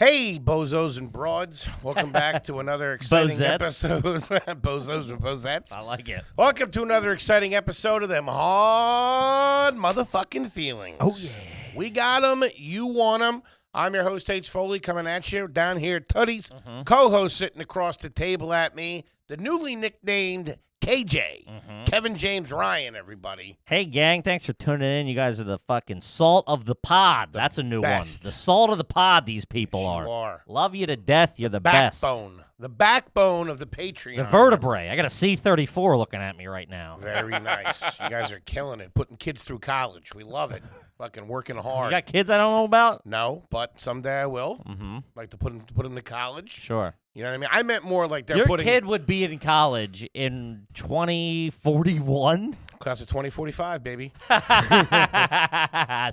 Hey, bozos and broads. Welcome back to another exciting Bozettes. episode. Bozos and bozettes. I like it. Welcome to another exciting episode of them hard motherfucking feelings. Oh, yeah. We got them. You want them. I'm your host, H. Foley, coming at you down here at Tuddy's. Mm-hmm. Co-host sitting across the table at me, the newly nicknamed KJ. Kevin James Ryan, everybody. Hey, gang, thanks for tuning in. You guys are the fucking salt of the pod. That's a new best. one. The salt of the pod, these people Yes, are. you are. Love you to death. You're the best. Backbone. The backbone of the Patreon. The vertebrae. I got a C-34 looking at me right now. Very nice. You guys are killing it, putting kids through college. We love it. Fucking working hard. You got kids I don't know about? No, but someday I will. Mm-hmm. Like to put them to college. Sure. You know what I mean? I meant more like they're Your putting kid would be in college in 2041? class of 2045, baby.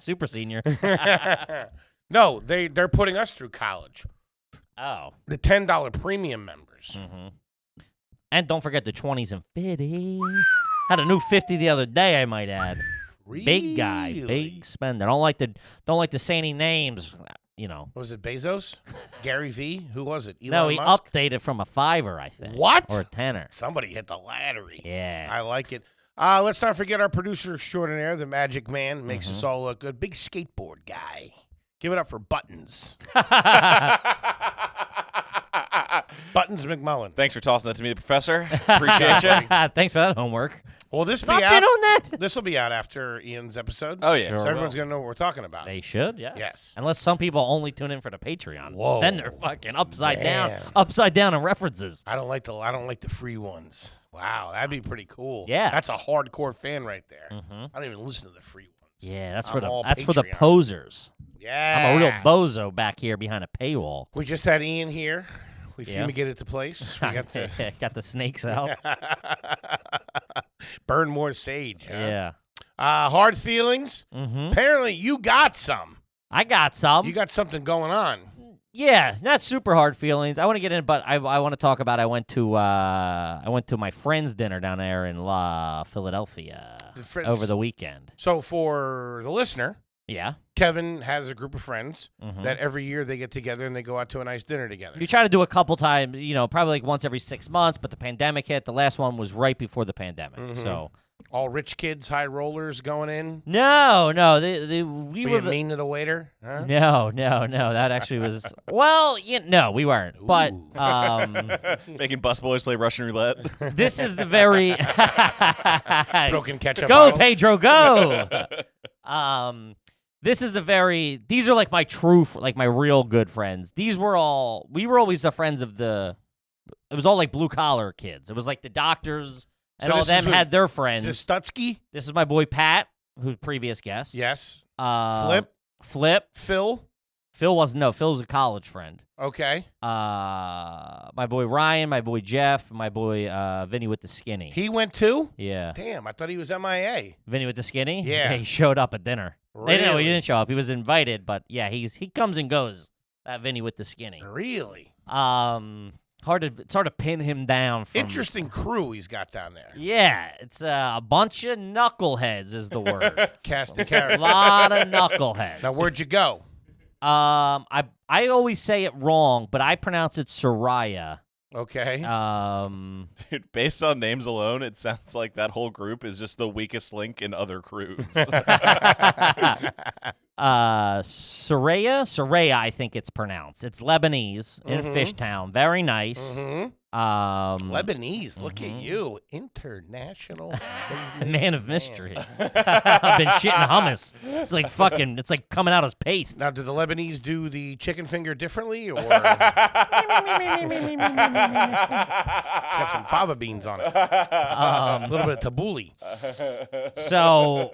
Super senior. No, they're putting us through college. Oh. The $10 premium members. Mm-hmm. And don't forget the 20s and 50s. Had a new 50 the other day, I might add. Big guy, Really? big spender. Don't like to say any names, you know. Was it Bezos? Gary V? Who was it? Elon No, he Musk? updated from a $5, I think. What? Or a $10. Somebody hit the lottery. Yeah. I like it. Let's not forget our producer extraordinaire, the Magic Man, makes Mm-hmm. us all look good. Big skateboard guy. Give it up for Buttons. Buttons McMullen. Thanks for tossing that to me, Professor. Appreciate you. Thanks for that homework. Will this be Not out? in on that. This will be out after Ian's episode. Oh, yeah. Sure. So everyone's will. going to know what we're talking about. They should, yes. Yes. Unless some people only tune in for the Patreon. Whoa. Then they're fucking upside Man. down in references. I don't like the free ones. Wow, that'd be pretty cool. Yeah. That's a hardcore fan right there. Mm-hmm. I don't even listen to the free ones. Yeah, that's I'm for all the Patreon. posers. Yeah. I'm a real bozo back here behind a paywall. We just had Ian here. We Yeah. fumigated the place. We got to Got the snakes out. burn more sage. Huh? Yeah. Hard feelings. Mm-hmm. Apparently, you got some. I got some. You got something going on. Yeah, not super hard feelings. I want to get in, but I want to talk about. I went to my friend's dinner down there in Philadelphia The friends- over the weekend. So for the listener, Yeah. Kevin has a group of friends Mhm. that every year they get together and they go out to a nice dinner together. You try to do a couple times, probably like once every 6 months, but the pandemic hit. The last one was right before the pandemic. Mhm. So All rich kids, high rollers going in. no, we Were were you mean to the waiter? Huh? no. That actually was no, we weren't. But Ooh. Making busboys play Russian roulette. this is the very Broken ketchup Go, bottles? Pedro, go. This is these are like my my real good friends. We were always the friends of it was all like blue collar kids. It was like the doctors and So all this them is had their Is friends. this Stutsky? This is my boy Pat, who's previous guest. Yes. Flip. Phil? Phil wasn't, no, Phil's a college friend. Okay. My boy Ryan, my boy Jeff, my boy Vinny with the skinny. He went too? Yeah. Damn, I thought he was MIA. Vinny with the skinny? Yeah. He showed up at dinner. No, he Really? didn't show up. He was invited, but yeah, he comes and goes. That Vinny with the skinny. Really? It's hard to pin him down. From, Interesting crew he's got down there. Yeah, it's a bunch of knuckleheads is the word. Cast and A carry. lot of knuckleheads. Now, where'd you go? I always say it wrong, but I pronounce it Soraya. Okay. Dude, based on names alone, it sounds like that whole group is just the weakest link in other crews. Soraya, I think it's pronounced. It's Lebanese in Mhm. Fishtown. Very nice. Mm-hmm. Lebanese. Look at mhm. you. International business Man of mystery. I've been shitting hummus. It's like coming out as paste. Now, did the Lebanese do the chicken finger differently, or it's got some fava beans on it? A little bit of tabbouleh. So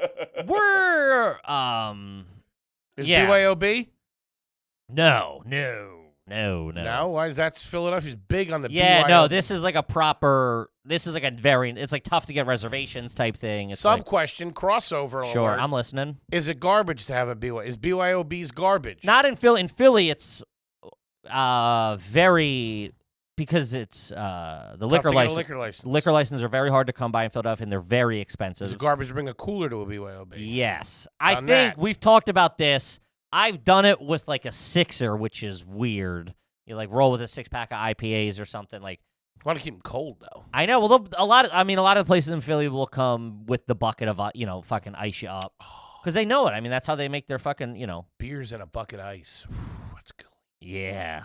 we're Is yeah. BYOB? No. No. Why is that Philadelphia's big on the Yeah, BYOB? no, this is like a it's like tough to get reservations type thing. It's Sub like, question, crossover sure, alert. I'm listening. Is it garbage to have a BYOB? Is BYOB's garbage? Not in Philly. In Philly, it's very because it's the Tough liquor to get a license. liquor license. Liquor licenses are very hard to come by in Philadelphia, and they're very Is expensive. it garbage to bring a cooler to a BYOB? Yes, I Done think that. we've talked about this. I've done it with like a sixer, which is weird. You like roll with a 6-pack of IPAs or something like. Want to keep them cold though. I know. Well, a lot of places in Philly will come with the bucket of fucking ice you up because they know it. I mean, that's how they make their fucking Beers in a bucket of ice. That's good. Yeah,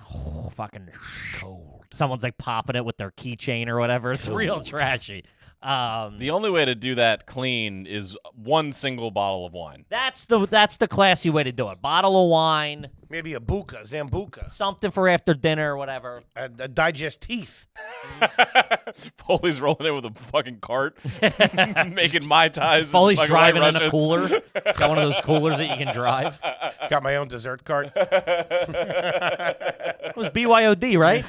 fucking Cold. Someone's like popping it with their keychain or whatever. It's real trashy. The only way to do that clean is one single bottle of wine. That's the classy way to do it. Bottle of wine, Maybe a buka, Zambuca, something for after dinner or whatever. a digestif. Foley's rolling in with a fucking cart, making Mai Tais. Foley's and fucking driving White in a Russians. cooler. Got one of those coolers that you can drive. Got my own dessert cart. It was BYOD, right?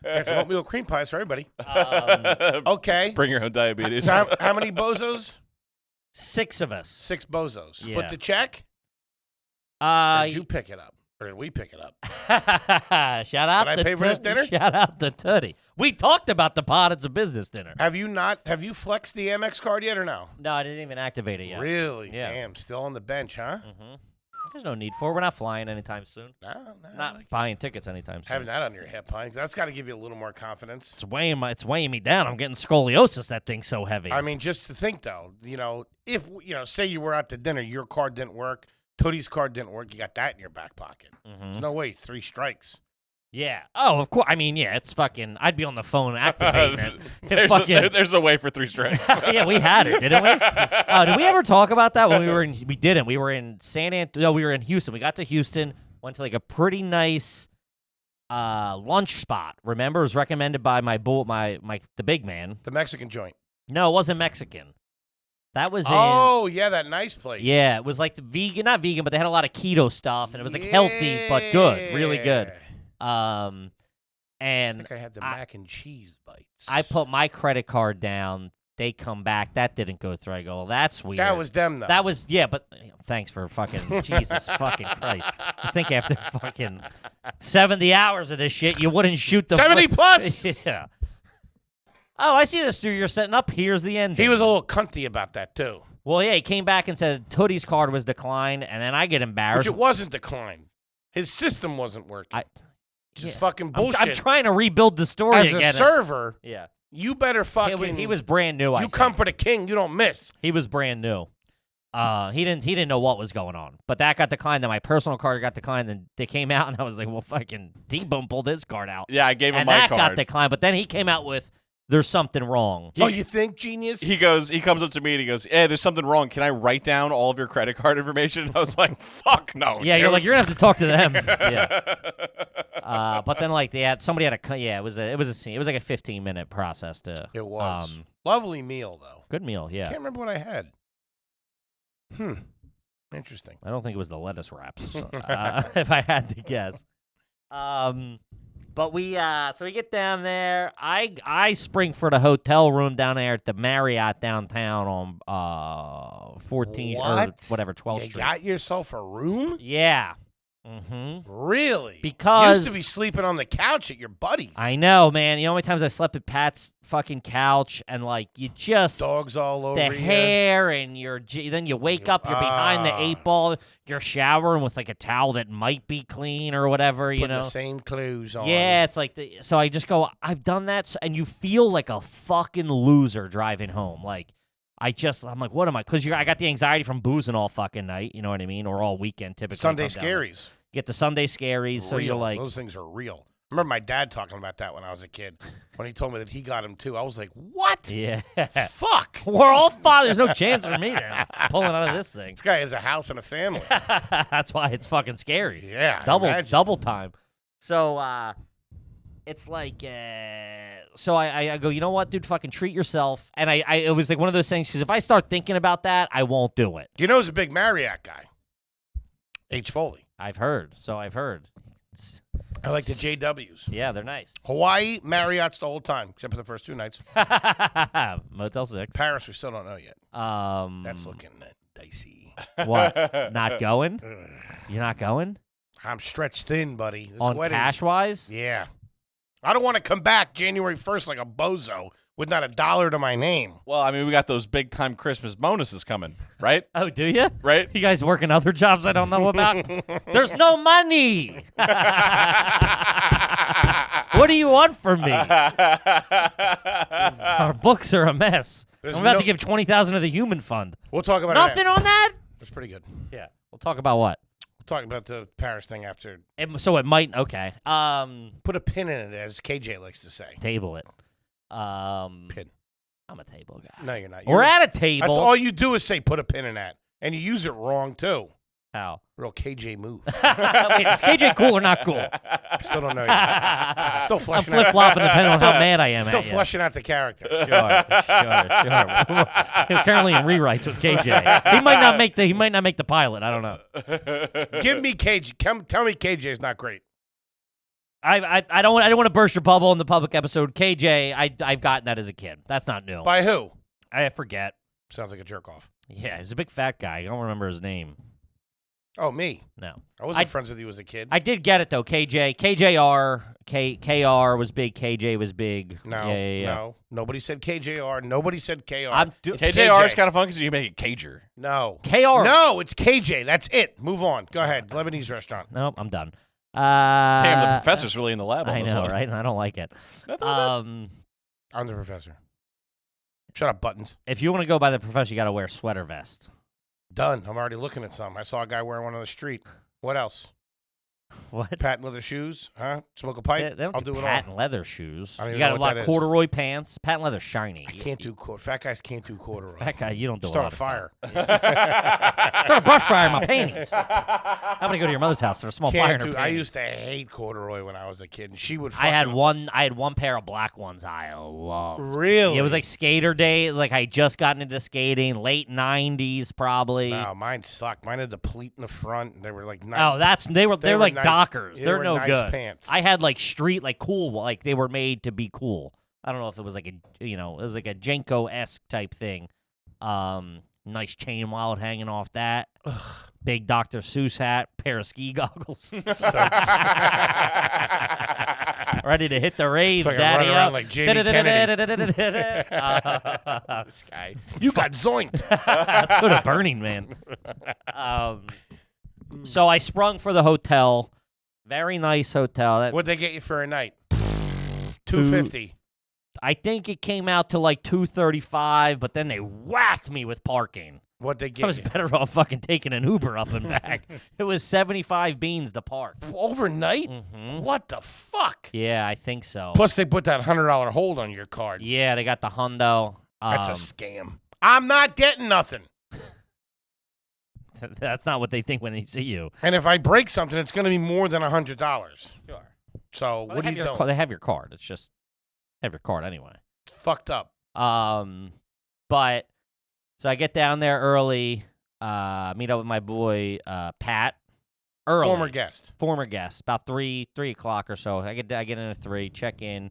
Got some oatmeal cream pies for everybody. Okay. Bring your own diabetes. So how many bozos? 6 of us. 6 bozos. Yeah. Split the check? Or did you pick it up? Or did we pick it up? Shout out Did I to pay for this dinner? Shout out to Tootie. We talked about the pod. It's a business dinner. Have you flexed the Amex card yet or no? No, I didn't even activate it yet. Really? Yeah. Damn, still on the bench, huh? Mm-hmm. There's no need for it. We're not flying anytime soon. No, Not buying tickets anytime soon. having that on your hip, huh? That's got to give you a little more confidence. It's weighing me down. I'm getting scoliosis. That thing's so heavy. I mean, just to think though, if say you were out to dinner, your card didn't work, Tootie's card didn't work, you got that in your back pocket. Mhm. There's no way, 3 strikes. Yeah. Oh, of course. I mean, yeah. It's fucking. I'd be on the phone activating it. There's a way for 3 strikes. Yeah, we had it, didn't we? Did we ever talk about that when we were in? We didn't. We were in we were in Houston. We got to Houston. Went to like a pretty nice lunch spot. Remember, it was recommended by the big man. The Mexican joint. No, it wasn't Mexican. That was Oh, yeah, that nice place. Yeah, it was like vegan, not vegan, but they had a lot of keto stuff, and it was like healthy but good, really good. I And think I had the mac and cheese bites. I put my credit card down. They come back. That didn't go through. I go, well, that's weird. That was them, though. That was, yeah, but thanks for fucking, Jesus fucking Christ. I think after fucking 70 hours of this shit, you wouldn't shoot the 70 plus! Yeah. Oh, I see this dude you're setting up. Here's the end. He was a little cunty about that, too. Well, yeah, he came back and said Tootie's card was declined, and then I get embarrassed. Which it wasn't declined. His system wasn't working. Just fucking bullshit. I'm trying to rebuild the story As again. a server, Yeah. you better fucking... He was brand new, I You think. come for the king, you don't miss. He was brand new. He didn't know what was going on. But that got declined. Then my personal card got declined. And they came out, and I was like, well, fucking T-Bone pulled his card out. Yeah, I gave him and my that card. got declined. But then he came out with, there's something wrong. Oh, you think, genius? He comes up to me and he goes, "Hey, there's something wrong. Can I write down all of your credit card information?" And I was like, "Fuck no." Yeah, dude. you're like, you're gonna have to talk to them. Yeah. But then like somebody had a it was a scene. It was like a 15-minute process to. It was. Lovely meal, though. Good meal. Yeah. Can't remember what I had. Interesting. I don't think it was the lettuce wraps, so, if I had to guess. But we so we get down there. I spring for the hotel room down there at the Marriott downtown on 14th or whatever 12th You Street. got yourself a room? Yeah. Mm-hmm. Really? Because you used to be sleeping on the couch at your buddy's. I know, man. You know how many times I slept at Pat's fucking couch and like you just Dogs all over the you. hair and then you wake up, you're behind the 8 ball, you're showering with like a towel that might be clean or whatever, you Putting know. the same clothes on. Yeah, it's like so I just go, I've done that, and you feel like a fucking loser driving home. Like I'm like, what am I? Because I got the anxiety from boozing all fucking night, you know what I mean, or all weekend typically. Sunday come down there. scaries. Get the Sunday scaries, so you're Real. like, Those things are real. I remember my dad talking about that when I was a kid. When he told me that he got him too, I was like, what? yeah, Fuck. we're all fine. There's no chance for me now pulling out of this thing. This guy has a house and a family. That's why it's fucking scary. Yeah. Double time. So it's like so I go, you know what, dude, fucking treat yourself. And it was like one of those things, because if I start thinking about that, I won't do it. You know who's a big Marriott guy? H. Foley. I've heard. I like the JWs. Yeah, they're nice. Hawaii, Marriott's the whole time, except for the first 2 nights. Motel 6. Paris, we still don't know yet. That's looking dicey. What? Not going? You're not going? I'm stretched thin, buddy. This On wedding's- cash-wise? Yeah. I don't want to come back January 1st like a bozo with not a dollar to my name. Well, I mean, we got those big time Christmas bonuses coming, right? Oh, do you? Right? You guys working other jobs I don't know about? There's no money. What do you want from me? Our books are a mess. There's I'm about no- to give 20,000 to the human fund. We'll talk about Nothing it. on that? That's pretty good. Yeah. We'll talk about what? We'll talk about the Paris thing after. So it might. Okay. Put a pin in it, as KJ likes to say. Table it. Pin. I'm a table guy. No, you're not. We're at a table. That's all you do is say put a pin in that, and you use it wrong too. How? Real KJ move. Wait, is KJ cool or not cool? I still don't know yet. Still I'm fleshing flip out. flopping depending on how mad I am Still at you. fleshing out the character. Sure. He's currently in rewrites with KJ. He might not make the pilot. I don't know. Give me KJ. Tell me KJ is not great. I don't want to burst your bubble in the public episode. KJ, I've gotten that as a kid. That's not new. By who? I forget. Sounds like a jerk off. Yeah, he's a big fat guy. I don't remember his name. Oh, me. No. I wasn't friends with you as a kid. I did get it though. KJ, KJR, KR was big. KJ was big. No, Yeah. no. Nobody said KJR. Nobody said KR. It's KJR is kind of fun because you make it Cager. No. KR. No, it's KJ. That's it. Move on. Go ahead. Lebanese restaurant. Nope, I'm done. Damn, the professor's really in the lab on I this know, one. right? I don't like it. I'm the professor. Shut up, Buttons. If you want to go by the professor, you got to wear a sweater vest. Done. I'm already looking at some. I saw a guy wearing one on the street. What else? What? Patent leather shoes? Huh? Smoke a pipe? They don't I'll do do it patent all. letter shoes. I don't You even got know to what like that is. corduroy pants. Patent leather shiny. I can't do fat guys can't do corduroy. Fat guy, you don't do a Start lot a of fire. stuff. Start a brush fire in my panties. I'm gonna go to your mother's house. There's a small fire in Can't her do. I panties. used to hate corduroy when I was a kid, and she would. I had fucking- one pair of black ones I loved. Really? It was like skater days. Like I just gotten into skating, late '90s probably. No, mine sucked. Mine had the pleat in the front. And they were like. Oh, they're were like nice- Dockers. they They're were no nice good. pants. I had like street, like cool, like they were made to be cool. I don't know if it was like it was like a Jenko-esque type thing. Nice chain wallet hanging off that. Big Dr. Seuss hat, pair of ski goggles. Ready to hit the raves, Fucking daddy. run around up. like Jamie Kennedy. Let's This guy, you got zoinked. go to Burning Man. So I sprung for the hotel. Very nice hotel. What'd they get you for a night? $250. I think it came out to like $235, but then they whacked me with parking. What'd they I get was you? better off fucking taking an Uber up and back. It was 75 beans to park. Overnight? Hmm. What the fuck? Yeah, I think so. Plus, they put that $100 hold on your card. Yeah, they got the hundo. That's a scam. I'm not getting nothing. That's not what they think when they see you. And if I break something, it's going to be more than $100. Sure. So what are you doing? They have your card. It's just have your card anyway. Fucked up. But so I get down there early. Meet up with my boy Pat. Early. Former guest. About 3 o'clock or so. I get in at 3. Check in.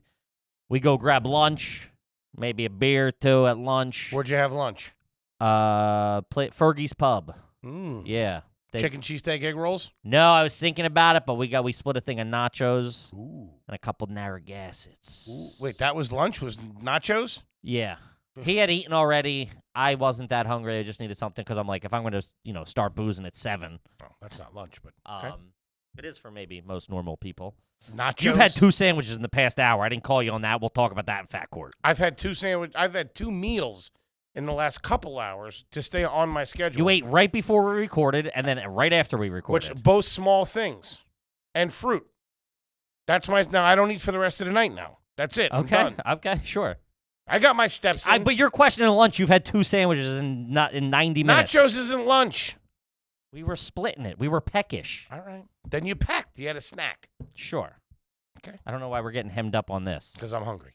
We go grab lunch. Maybe a beer or two at lunch. Where'd you have lunch? Fergie's Pub. Mm. Yeah. Chicken cheesesteak egg rolls? No, I was thinking about it, but we split a thing of nachos Ooh. and a couple Narragassetts. Ooh. Wait, that was lunch? Was nachos? Yeah. He had eaten already. I wasn't that hungry. I just needed something because I'm like, if I'm going to, start boozing at 7, Oh, that's not lunch, but okay. it is for maybe most normal people. Nachos? You've had 2 sandwiches in the past hour. I didn't call you on that. We'll talk about that in Fat Court. I've had 2 meals in the last couple hours to stay on my schedule. You ate right before we recorded and then right after we recorded. Which both small things. And fruit. That's now I don't eat for the rest of the night now. That's it. I'm Okay. done. Okay, sure. I got my steps in. But you're questioning lunch. You've had 2 sandwiches in 90 minutes. Nachos isn't lunch. We were splitting it. We were peckish. All right. Then you packed. You had a snack. Sure. Okay. I don't know why we're getting hemmed up on this. Because I'm hungry.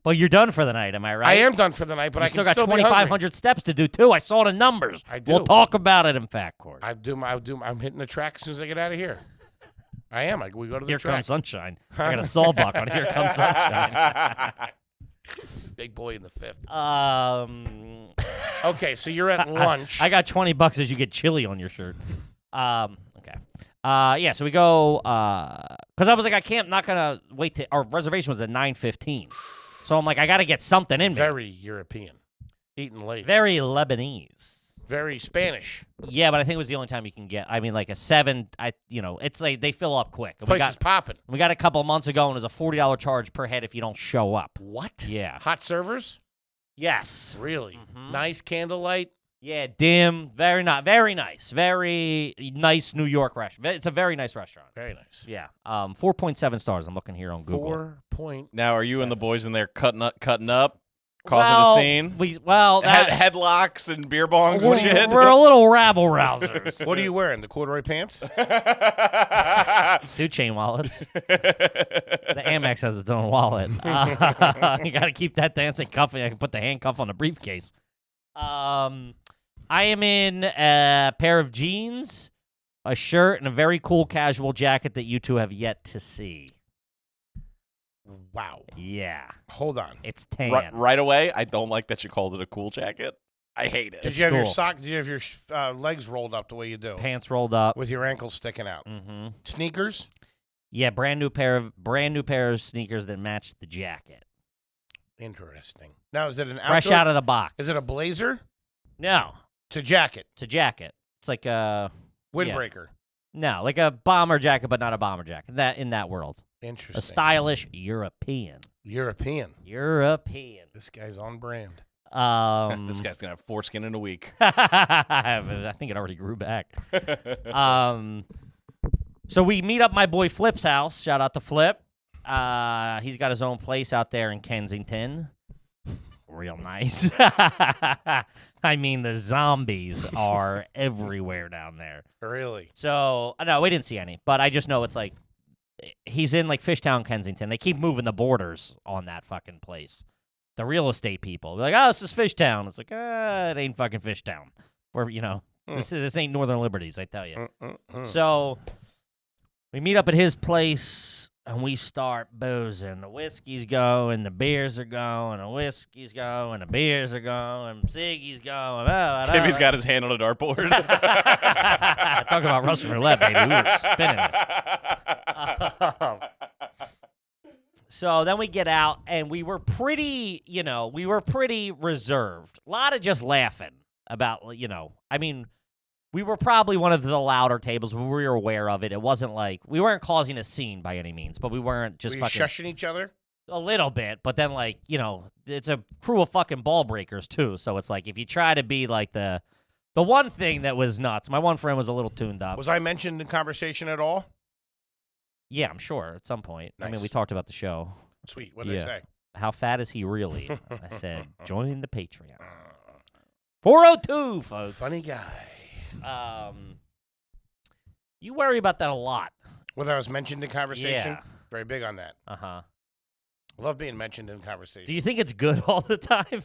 But you're done for the night, am I right? I am done for the night, but You I still can got still be hungry. 2,500 steps to do too. I saw the numbers. I do. We'll talk about it in Fat Court. I'm hitting the track as soon as I get out of here. I am. We go to the Here track. Comes Sunshine. I got a sawbuck on Here Comes Sunshine. Big boy in the 5th. Um, Okay, so you're at lunch. I got $20 as you get chili on your shirt. Okay. Yeah, so we go, because I was like, not going to wait our reservation was at 9:15. So I'm like, I got to get something in me. Very European. Eating late. Very Lebanese. Very Spanish. Yeah, but I think it was the only time you can get. I mean, like a 7. It's like they fill up quick. Place is popping. We got a couple of months ago, and it was a $40 charge per head if you don't show up. What? Yeah. Hot servers? Yes. Really? Mhm. Nice candlelight? Yeah, dim. Very nice. Very nice. Very nice New York restaurant. It's a very nice restaurant. Very nice. Yeah. 4.7 stars. I'm looking here on Google. 4 Now, are you and the boys in there cutting up, causing Well, a scene? Headlocks and beer bongs and shit? We're a little rabble rousers. What are you wearing? The corduroy pants? Two chain wallets. The Amex has its own wallet. You got to keep that dancing cuff. I can put the handcuff on the briefcase. I am in a pair of jeans, a shirt, and a very cool casual jacket that you two have yet to see. Wow. Yeah. Hold on. It's tan. Right away, I don't like that you called it a cool jacket. I hate it. Did you have your cool. Did you have your legs rolled up the way you do? Pants rolled up. With your ankles sticking out. Mm-hmm. Sneakers? Yeah, brand new pair of sneakers that match the jacket. Interesting. Now, is it an Fresh outdoor? out of the box. Is it a blazer? No, It's a jacket. it's a jacket. It's like a Windbreaker. no, like a bomber jacket, but not a bomber jacket. That in that world, Interesting. a stylish European. European. This guy's on brand. This guy's going to have foreskin in a week. I think it already grew back. So we meet up my boy Flip's house. Shout out to Flip. He's got his own place out there in Kensington. Real nice. I mean, the zombies are everywhere down there. Really? So, no, we didn't see any, but I just know it's like he's in like Fishtown, Kensington. They keep moving the borders on that fucking place. The real estate people. They're like, oh, this is Fishtown. It's like, it ain't fucking Fishtown. Where, this ain't Northern Liberties, I tell you. So we meet up at his place, and we start boozing. The whiskey's going, the beers are going, the whiskey's going, the beers are going, Ziggy's going. Kimmy's got his hand on a dartboard. Talk about Russian roulette, baby. We were spinning it. So then we get out, and we were pretty reserved. A lot of just laughing about, I mean, we were probably one of the louder tables. We were aware of it. It wasn't like, we weren't causing a scene by any means, but we weren't just Were you fucking. shushing each other? A little bit, but then, like, it's a crew of fucking ball breakers, too. So it's like, if you try to be like the one thing that was nuts, my one friend was a little tuned up. Was I mentioned in conversation at all? Yeah, I'm sure at some point. I mean, Nice. we talked about the show. Sweet. What did I say? How fat is he really? I said, join the Patreon. 402, folks. Funny guy. You worry about that a lot. Whether I was mentioned in conversation? Yeah. Very big on that. Uh-huh. I love being mentioned in conversation. Do you think it's good all the time?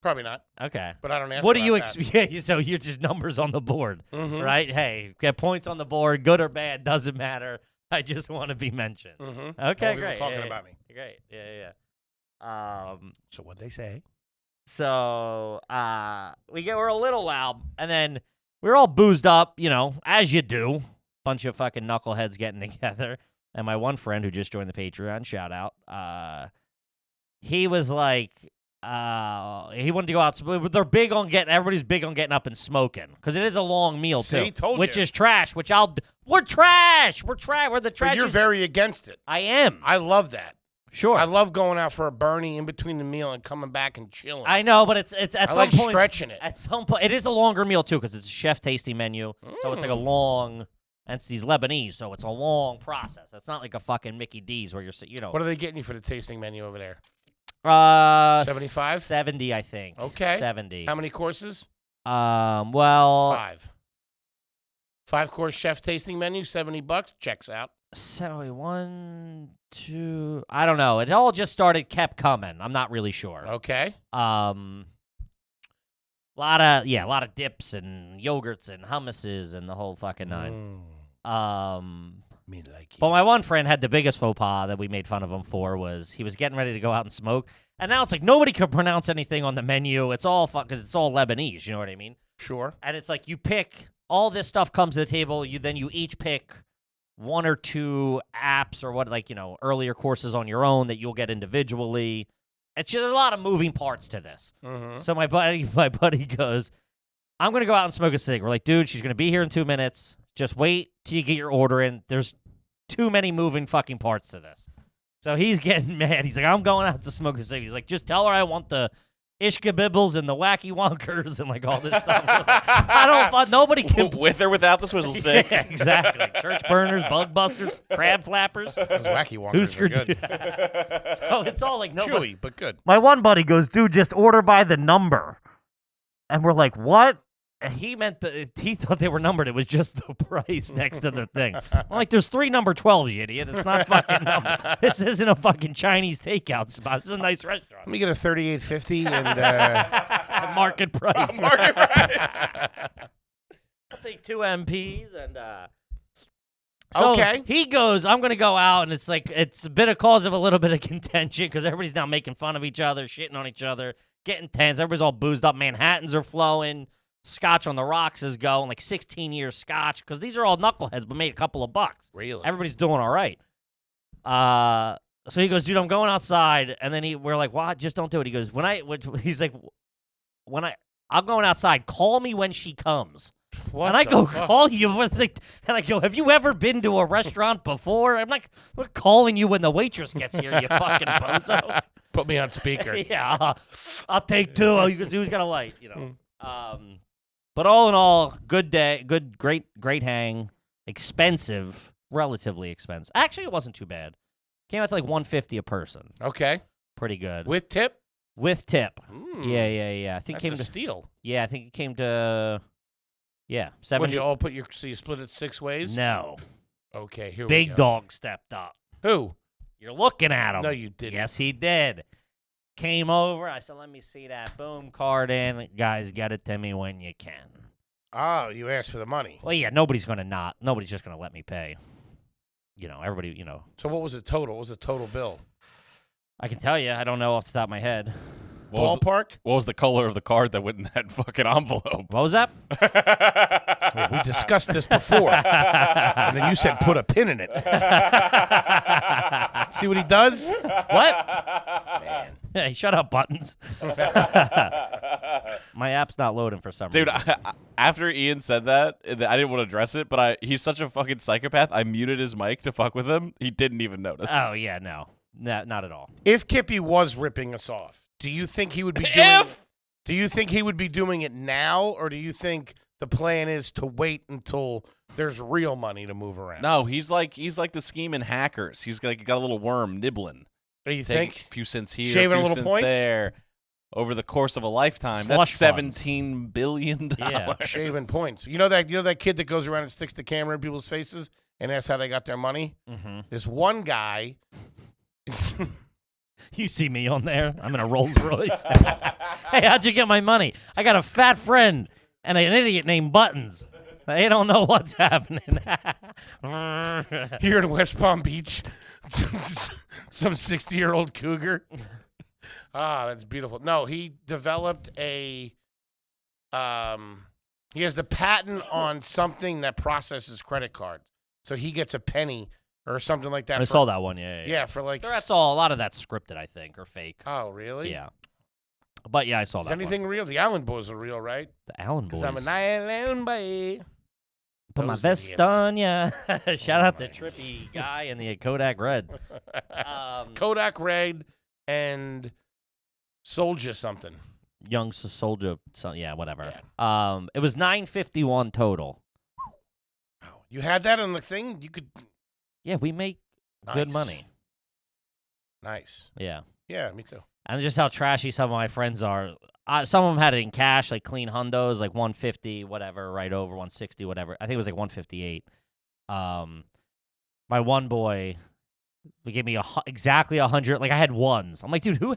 Probably not, Okay. but I don't ask What do you about that. expect? So you're just numbers on the board, Mhm. right? Hey, get points on the board, good or bad, doesn't matter. I just want to be mentioned. Mhm. Okay, All people great. talking Yeah, about me. Great. Yeah. So what'd they say? So we're a little loud, and then we're all boozed up, as you do. Bunch of fucking knuckleheads getting together. And my one friend who just joined the Patreon, shout out, he was like, he wanted to go out. They're big on everybody's big on getting up and smoking because it is a long meal See, too, told which you. is trash. We're trash. We're the trash. But you're very against it. I am. I love that. Sure. I love going out for a Bernie in between the meal and coming back and chilling. I know, but it's at I some like point. stretching it. At some point, it is a longer meal too because it's a chef tasting menu, so it's like a long. And it's these Lebanese, so it's a long process. It's not like a fucking Mickey D's where you're, What are they getting you for the tasting menu over there? 75? 70, I think. Okay. 70. How many courses? Well, 5. 5-course chef tasting menu, $70. Checks out. so 1, 2. I don't know. It all just kept coming. I'm not really sure. Okay. A lot of dips and yogurts and hummuses and the whole fucking nine. Me like you. But my one friend had the biggest faux pas that we made fun of him for was he was getting ready to go out and smoke, and now it's like nobody could pronounce anything on the menu. It's all because it's all Lebanese. You know what I mean? Sure. And it's like you pick all this stuff comes to the table. You each pick one or two apps or what, like, earlier courses on your own that you'll get individually. It's just there's a lot of moving parts to this. Mm-hmm. So my buddy goes, I'm going to go out and smoke a cig. We're like, dude, she's going to be here in 2 minutes. Just wait till you get your order in. There's too many moving fucking parts to this. So he's getting mad. He's like, I'm going out to smoke a cig. He's like, just tell her I want the Ishka Bibbles and the Wacky Wonkers and like all this stuff. I don't. Nobody can. With or without the swizzle stick. Yeah, exactly. Church burners, bug busters, crab flappers. Those wacky walkers are good. So it's all like Chewy, but good. My one buddy goes, dude, just order by the number. And we're like, what? And he thought they were numbered. It was just the price next to the thing. I'm like, there's 3 number 12s, you idiot. It's not fucking number. This isn't a fucking Chinese takeout spot. This is a nice restaurant. Let me get a 38.50 and Market price. Market price. I'll take 2 MPs and so okay. he goes, I'm going to go out, and it's like it's a bit of cause of a little bit of contention because everybody's now making fun of each other, shitting on each other, getting tense. Everybody's all boozed up. Manhattans are flowing. Scotch on the rocks is going, like 16-year scotch, because these are all knuckleheads but made a couple of bucks. Really? Everybody's doing all right. So he goes, dude, I'm going outside, and then we're like, what? Just don't do it. He goes, he's like, I'm going outside. Call me when she comes. What and I the go, fuck? call you. And I go, have you ever been to a restaurant before? I'm like, we're calling you when the waitress gets here, you fucking bozo. Put me on speaker. Yeah, I'll take 2. Oh, you can do who's got a light, But all in all, good day, great hang. Expensive, relatively expensive. Actually, it wasn't too bad. Came out to like $150 a person. Okay. Pretty good. With tip? With tip. Mm. Yeah. I think That's it came a to steal. I think it came to Would 70. you all so you split it 6 ways? No. Okay, here we Big go. dog stepped up. Who? You're looking at him. No, you didn't. Yes, he did. Came over. I said, let me see that. Boom, card in. Guys, get it to me when you can. Oh, you asked for the money. Well, yeah, nobody's just going to let me pay. Everybody, So what was the total? What was the total bill? I can tell you. I don't know off the top of my head. Ballpark? What was the color of the card that went in that fucking envelope? What was that? Wait, we discussed this before. And then you said put a pin in it. See what he does? What? Man. Hey, shut up, Buttons. My app's not loading for some Dude, reason. after Ian said that, I didn't want to address it, but he's such a fucking psychopath. I muted his mic to fuck with him. He didn't even notice. Oh, yeah, no. Not at all. If Kippy was ripping us off, do you think he would be doing Do you think he would be doing it now, or do you think the plan is to wait until there's real money to move around? No, he's like the scheming hackers. He's got a little worm nibbling. Do you Take think? a few cents here, Shaving a a few little cents points? there. Over the course of a lifetime, Slush that's funds. $17 billion. Yeah. Shaving points. You know that kid that goes around and sticks the camera in people's faces and asks how they got their money? Mm-hmm. This one guy. You see me on there. I'm in a Rolls Royce. Hey, how'd you get my money? I got a fat friend and an idiot named Buttons. They don't know what's happening. Here in West Palm Beach, some 60-year-old cougar. Ah, that's beautiful. No, he developed he has the patent on something that processes credit cards. So he gets a penny or something like that. I saw that one, yeah. Yeah, for like. That's all. A lot of that's scripted, I think, or fake. Oh, really? Yeah. But yeah, I saw Is that anything real? The Allen Boys are real, right? one. The Allen Boys. Because I'm an Island boy. Put my Those vest idiots. on, yeah. Shout out to my Trippy Guy and the Kodak Red. Kodak Red and Soldier something. Young Soldier, yeah, whatever. It was $951 total. You had that on the thing? You could. Yeah, we make good Nice. money. Nice. Yeah. Yeah, me too. And just how trashy some of my friends are. Some of them had it in cash, like clean hundos, like 150, whatever, right over 160, whatever. I think it was like 158. My one boy, he gave me exactly 100. Like I had ones. I'm like, dude, who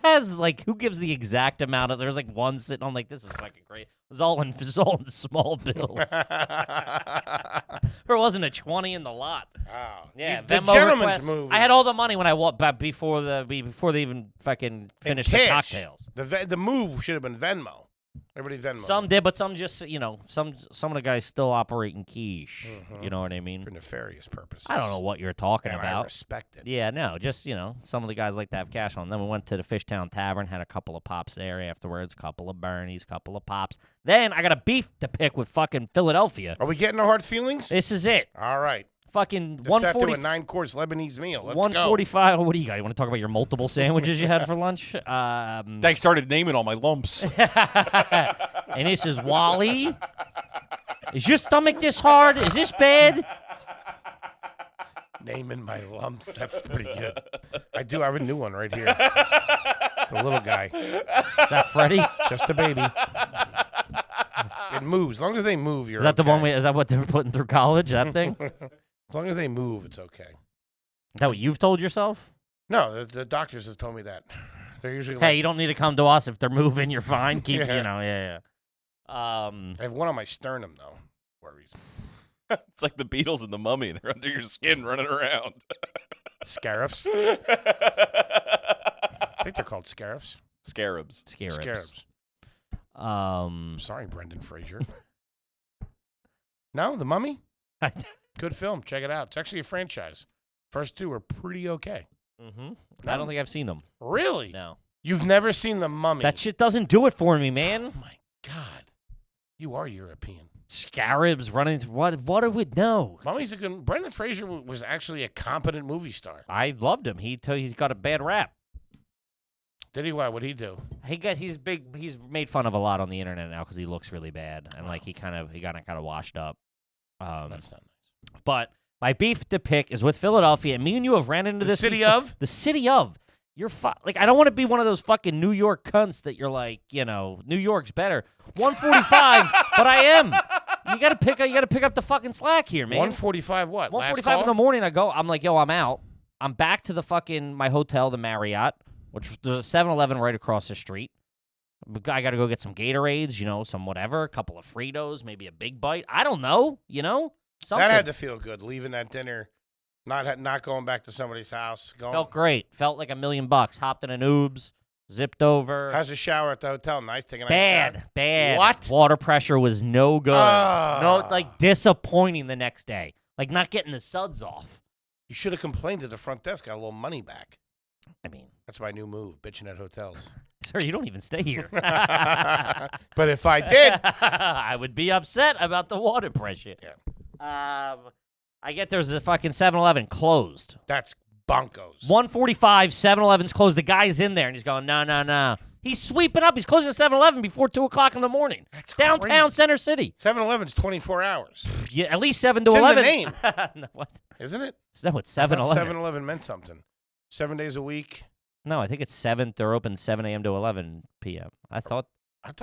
gives the exact amount of? There's like ones sitting on. Like this is fucking great. It was all in small bills. There wasn't a 20 in the lot. Wow. Yeah, The Venmo gentleman's request. move. I had all the money when I walked back before they even fucking finished the cash. cocktails. The move should have been Venmo. Everybody Venmo. Some did, but some just, some of the guys still operating quiche. You know what I mean? For nefarious purposes. I don't know what you're talking And I about. respect it. Yeah, no, just, some of the guys like to have cash on them. We went to the Fishtown Tavern, had a couple of pops there afterwards, a couple of Bernies, couple of pops. Then I got a beef to pick with fucking Philadelphia. Are we getting our hard feelings? This is it. All right. Fucking Just sat through 140. a 9-course Lebanese meal. Let's 145. What do you got? You want to talk about your multiple sandwiches you had for lunch? They started naming all my lumps. And this is Wally. Is your stomach this hard? Is this bad? go. Naming my lumps. That's pretty good. I do have a new one right here. The little guy. Is that Freddie? Just a baby. It moves. As long as they move, you're Is that the okay. one? Is that what they were putting through college? That thing? Is As long as they move, it's okay. that what you've told yourself? No, the doctors have told me that. They're usually Hey, like, you don't need to come to us if they're moving. You're fine. Keep, Yeah. yeah. I have one on my sternum, though. Worries. It's like the Beatles and the Mummy. They're under your skin running around. Scarabs. I think they're called scarabs. Scarabs. Scarabs. Sorry, Brendan Fraser. No, The Mummy? Good film. Check it out. It's actually a franchise. First two are pretty okay. I don't think I've seen them. Really? No. You've never seen The Mummy? That shit doesn't do it for me, man. Oh, my God. You are European. Scarabs running through. What do we know? Mummy's a good... Brendan Fraser was actually a competent movie star. I loved him. He got a bad rap. Did he? What'd he do? He's big. He's made fun of a lot on the internet now because he looks really bad and like he got kind of washed up. That's not nice. But my beef to pick is with Philadelphia, and me and you have ran into The this. city of? The city of. You're like I don't want to be one of those fucking New York cunts that you're like, New York's better. 145, but I am. You gotta pick up the fucking slack here, man. 145 what? 1:45 in the morning. I'm like, I'm out. I'm back to my hotel, the Marriott, which there's a 7-Eleven right across the street. I got to go get some Gatorades, some whatever, a couple of Fritos, maybe a big bite. I don't know, something. That had to feel good, leaving that dinner, not going back to somebody's house. Felt great. Felt like $1 million. Hopped in an Ubs, zipped over. How's the shower at the hotel? Nice, taking a nice shower? Bad. What? Water pressure was no good. Ah. No, disappointing the next day. Like not getting the suds off. You should have complained to the front desk. Got a little money back. I mean, That's my new move, bitching at hotels. sir, you don't even stay here. But if I did, I would be upset about the water pressure. Yeah. I get there's a fucking 7-Eleven closed. that's bonkos. 1:45, 7-Eleven's closed. The guy's in there, and he's going, no. He's sweeping up. He's closing the 7-Eleven before 2 o'clock in the morning. That's Downtown crazy. Center City. 7-Eleven's 24 hours, Yeah, at least 7 to It's in the 11. name. No, what? isn't it? Is that what I thought 7-Eleven? 7-Eleven meant something. 7 days a week. No, I think it's 7. They're open 7 a.m. to 11 p.m. I thought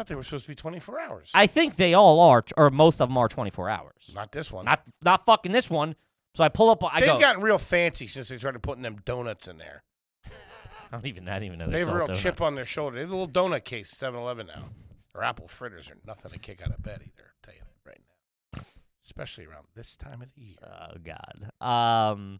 they were supposed to be 24 hours. I think they all are, or most of them are 24 hours. Not this one. Not fucking this one. So I pull up. They've gotten real fancy since they started putting them donuts in there. I don't even know. They have a sell real donuts. chip on their shoulder. They have a little donut case at 7-Eleven now. Or apple fritters are nothing to kick out of bed either. I'll tell you that right now. Especially around this time of the year. Oh God.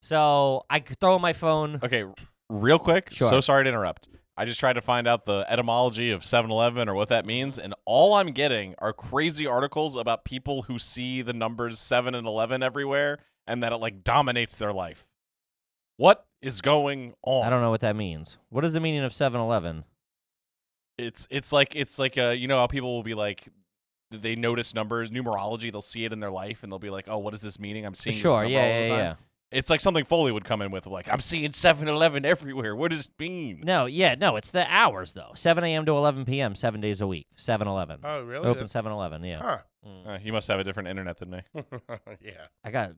So I throw my phone. Okay, real quick. Sure. So sorry to interrupt. I just tried to find out the etymology of 7-Eleven or what that means, and all I'm getting are crazy articles about people who see the numbers 7 and 11 everywhere, and that it like dominates their life. What is going on? I don't know what that means. What is the meaning of 7-Eleven? It's like how people will be like, they notice numbers, numerology. They'll see it in their life, and they'll be like, "Oh, what is this meaning? I'm seeing this Sure. number Yeah. all the Yeah. time." Yeah. It's like something Foley would come in with, like, I'm seeing 7-Eleven everywhere. What does it mean? No. Yeah. No. It's the hours though. 7 a.m. to 11 p.m. 7 days a week. 7-Eleven. Oh, really? Open 7-Eleven. Yeah. Huh. You must have a different internet than me. Yeah. I got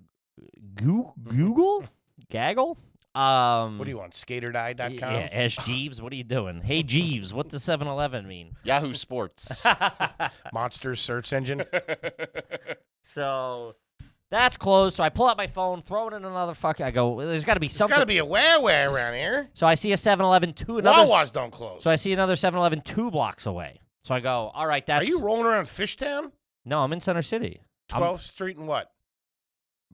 Google Gaggle. What do you want? Skaterdie.com? Yeah. Ask Jeeves. What are you doing? Hey Jeeves. What does 7-Eleven mean? Yahoo Sports. Monsters search engine? So that's closed. So I pull out my phone, throw it in another fucking. I go, there's got to be There's something. got to be a where around here. So I see a 7-Eleven another. Wawas don't close. So I see another 7-Eleven 2 blocks away. So I go, all right, that's. Are you rolling around Fishtown? No, I'm in Center City. 12th Street and what?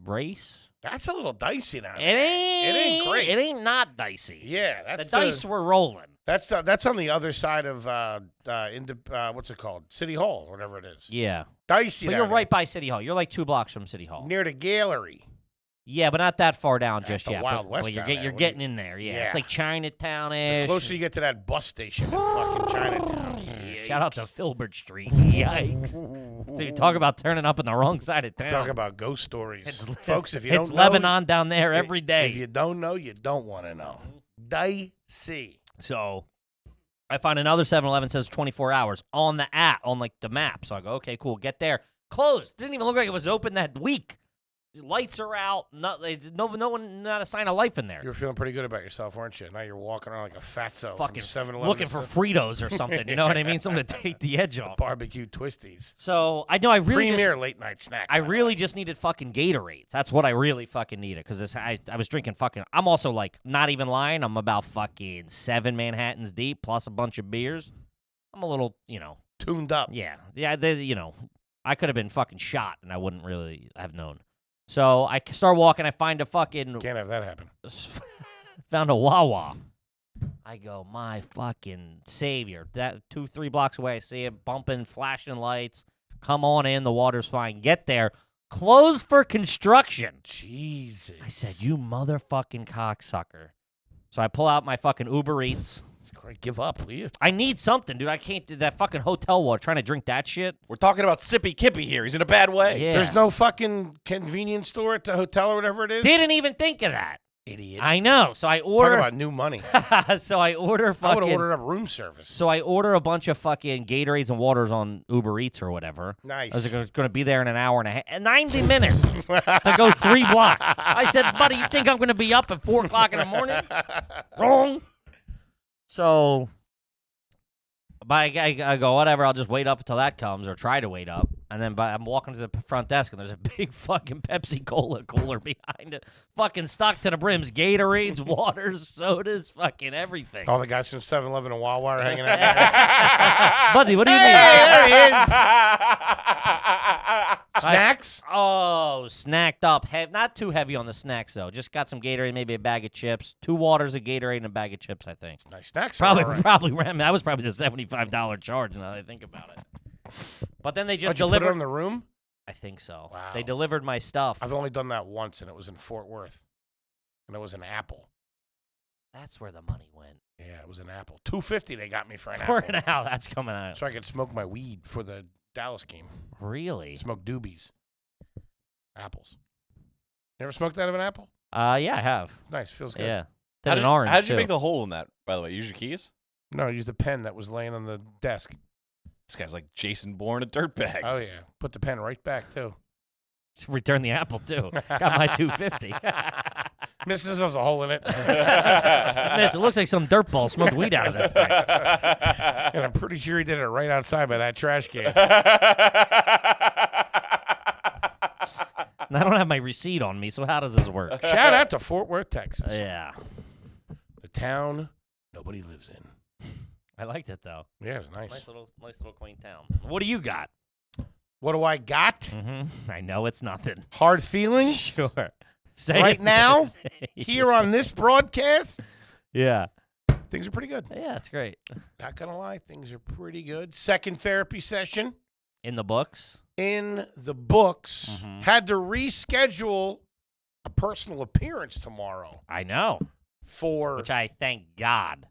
Race. That's a little dicey now. It ain't great. It ain't not dicey. Yeah, that's the dice were rolling. That's on the other side of what's it called? City Hall, or whatever it is. Yeah. Dicey. But down you're there. right by City Hall. You're like 2 blocks from City Hall. Near the gallery. Yeah, but not that far down That's just the yet. Wild but, West you're, down get, there. you're What do you- getting in there. Yeah. Yeah. It's like Chinatown-ish. The closer you get to that bus station in fucking Chinatown. Shout out to Filbert Street. Yikes. Dude, talk about turning up on the wrong side of town. Talk about ghost stories. It's- Folks, if you it's don't know. Lebanon down there every If day. you don't know, you don't want to know. Dicey. So I find another 7-Eleven says 24 hours on the app, on like the map. So I go, okay, cool, get there. Closed. Didn't even look like it was open that week. Lights are out. No one, not a sign of life in there. You were feeling pretty good about yourself, weren't you? Now you're walking around like a fatso. Fucking 7-Eleven. looking for Fritos or something. You know what I mean? Something to take the edge off. barbecue twisties. So I know I really just, Premier late night snack. I really just needed fucking Gatorades. That's what I really fucking needed because I was drinking fucking. I'm also like not even lying. I'm about fucking 7 Manhattans deep plus a bunch of beers. I'm a little, tuned up. yeah. I could have been fucking shot and I wouldn't really have known. So I start walking. I find a fucking Can't have that happen. found a Wawa. I go, my fucking savior. That 2-3 blocks away, I see it bumping, flashing lights. Come on in, the water's fine. Get there. Closed for construction. Jesus. I said, you motherfucking cocksucker. So I pull out my fucking Uber Eats. Great. Give up, will you? I need something, dude. I can't do that fucking hotel water. Trying to drink that shit. We're talking about Sippy Kippy here. He's in a bad way. Yeah. There's no fucking convenience store at the hotel or whatever it is? Didn't even think of that. Idiot. I know. So I Talk order. about new money. So I order I would fucking. have ordered up room service. So I order a bunch of fucking Gatorades and waters on Uber Eats or whatever. Nice. I was going to be there in an hour and a half, 90 minutes to go 3 blocks. I said, buddy, you think I'm going to be up at 4 o'clock in the morning? Wrong. So, but I go, whatever, I'll just wait up until that comes or try to wait up. And then I'm walking to the front desk and there's a big fucking Pepsi Cola cooler behind it. Fucking stuck to the brims. Gatorades, waters, sodas, fucking everything. All the guys from 7-Eleven and Wawa are hanging out. Buddy, what do you mean? There he is. Snacks? Oh, snacked up. Not too heavy on the snacks, though. Just got some Gatorade, maybe a bag of chips. 2 waters, a Gatorade, and a bag of chips, I think. Nice snacks. Probably, Are all right. that was probably the $75 charge now that I think about it. But then they just Did you put delivered. it in the room? I think so. Wow. They delivered my stuff. I've only done that once, and it was in Fort Worth. And it was an apple. That's where the money went. Yeah, it was an apple. $2.50 they got me for an For apple. now, that's coming out. So I could smoke my weed for the Dallas game. Really? Smoke doobies. Apples. You ever smoked out of an apple? Yeah, I have. Nice. Feels good. Yeah. How Did an orange, how did you too. make the hole in that, by the way? Use your keys? No, I used the pen that was laying on the desk. This guy's like Jason Bourne at Dirtbags. Oh, yeah. Put the pen right back, too. Return the apple, too. Got my $2.50. Missus has a hole in it. Miss, it looks like some dirtball smoked weed out of this thing. And I'm pretty sure he did it right outside by that trash can. And I don't have my receipt on me, so how does this work? Shout out to Fort Worth, Texas. Yeah. The town nobody lives in. I liked it, though. Yeah, it was nice. Nice little quaint town. What do you got? What do I got? Mm-hmm. I know it's nothing. Hard feelings? Sure. Say Right it. now? Say it. Here on this broadcast? Yeah. Things are pretty good. Yeah, it's great. Not gonna lie, things are pretty good. Second therapy session In the books? in the books. Mhm. Had to reschedule a personal appearance tomorrow I know. for. Which I thank God.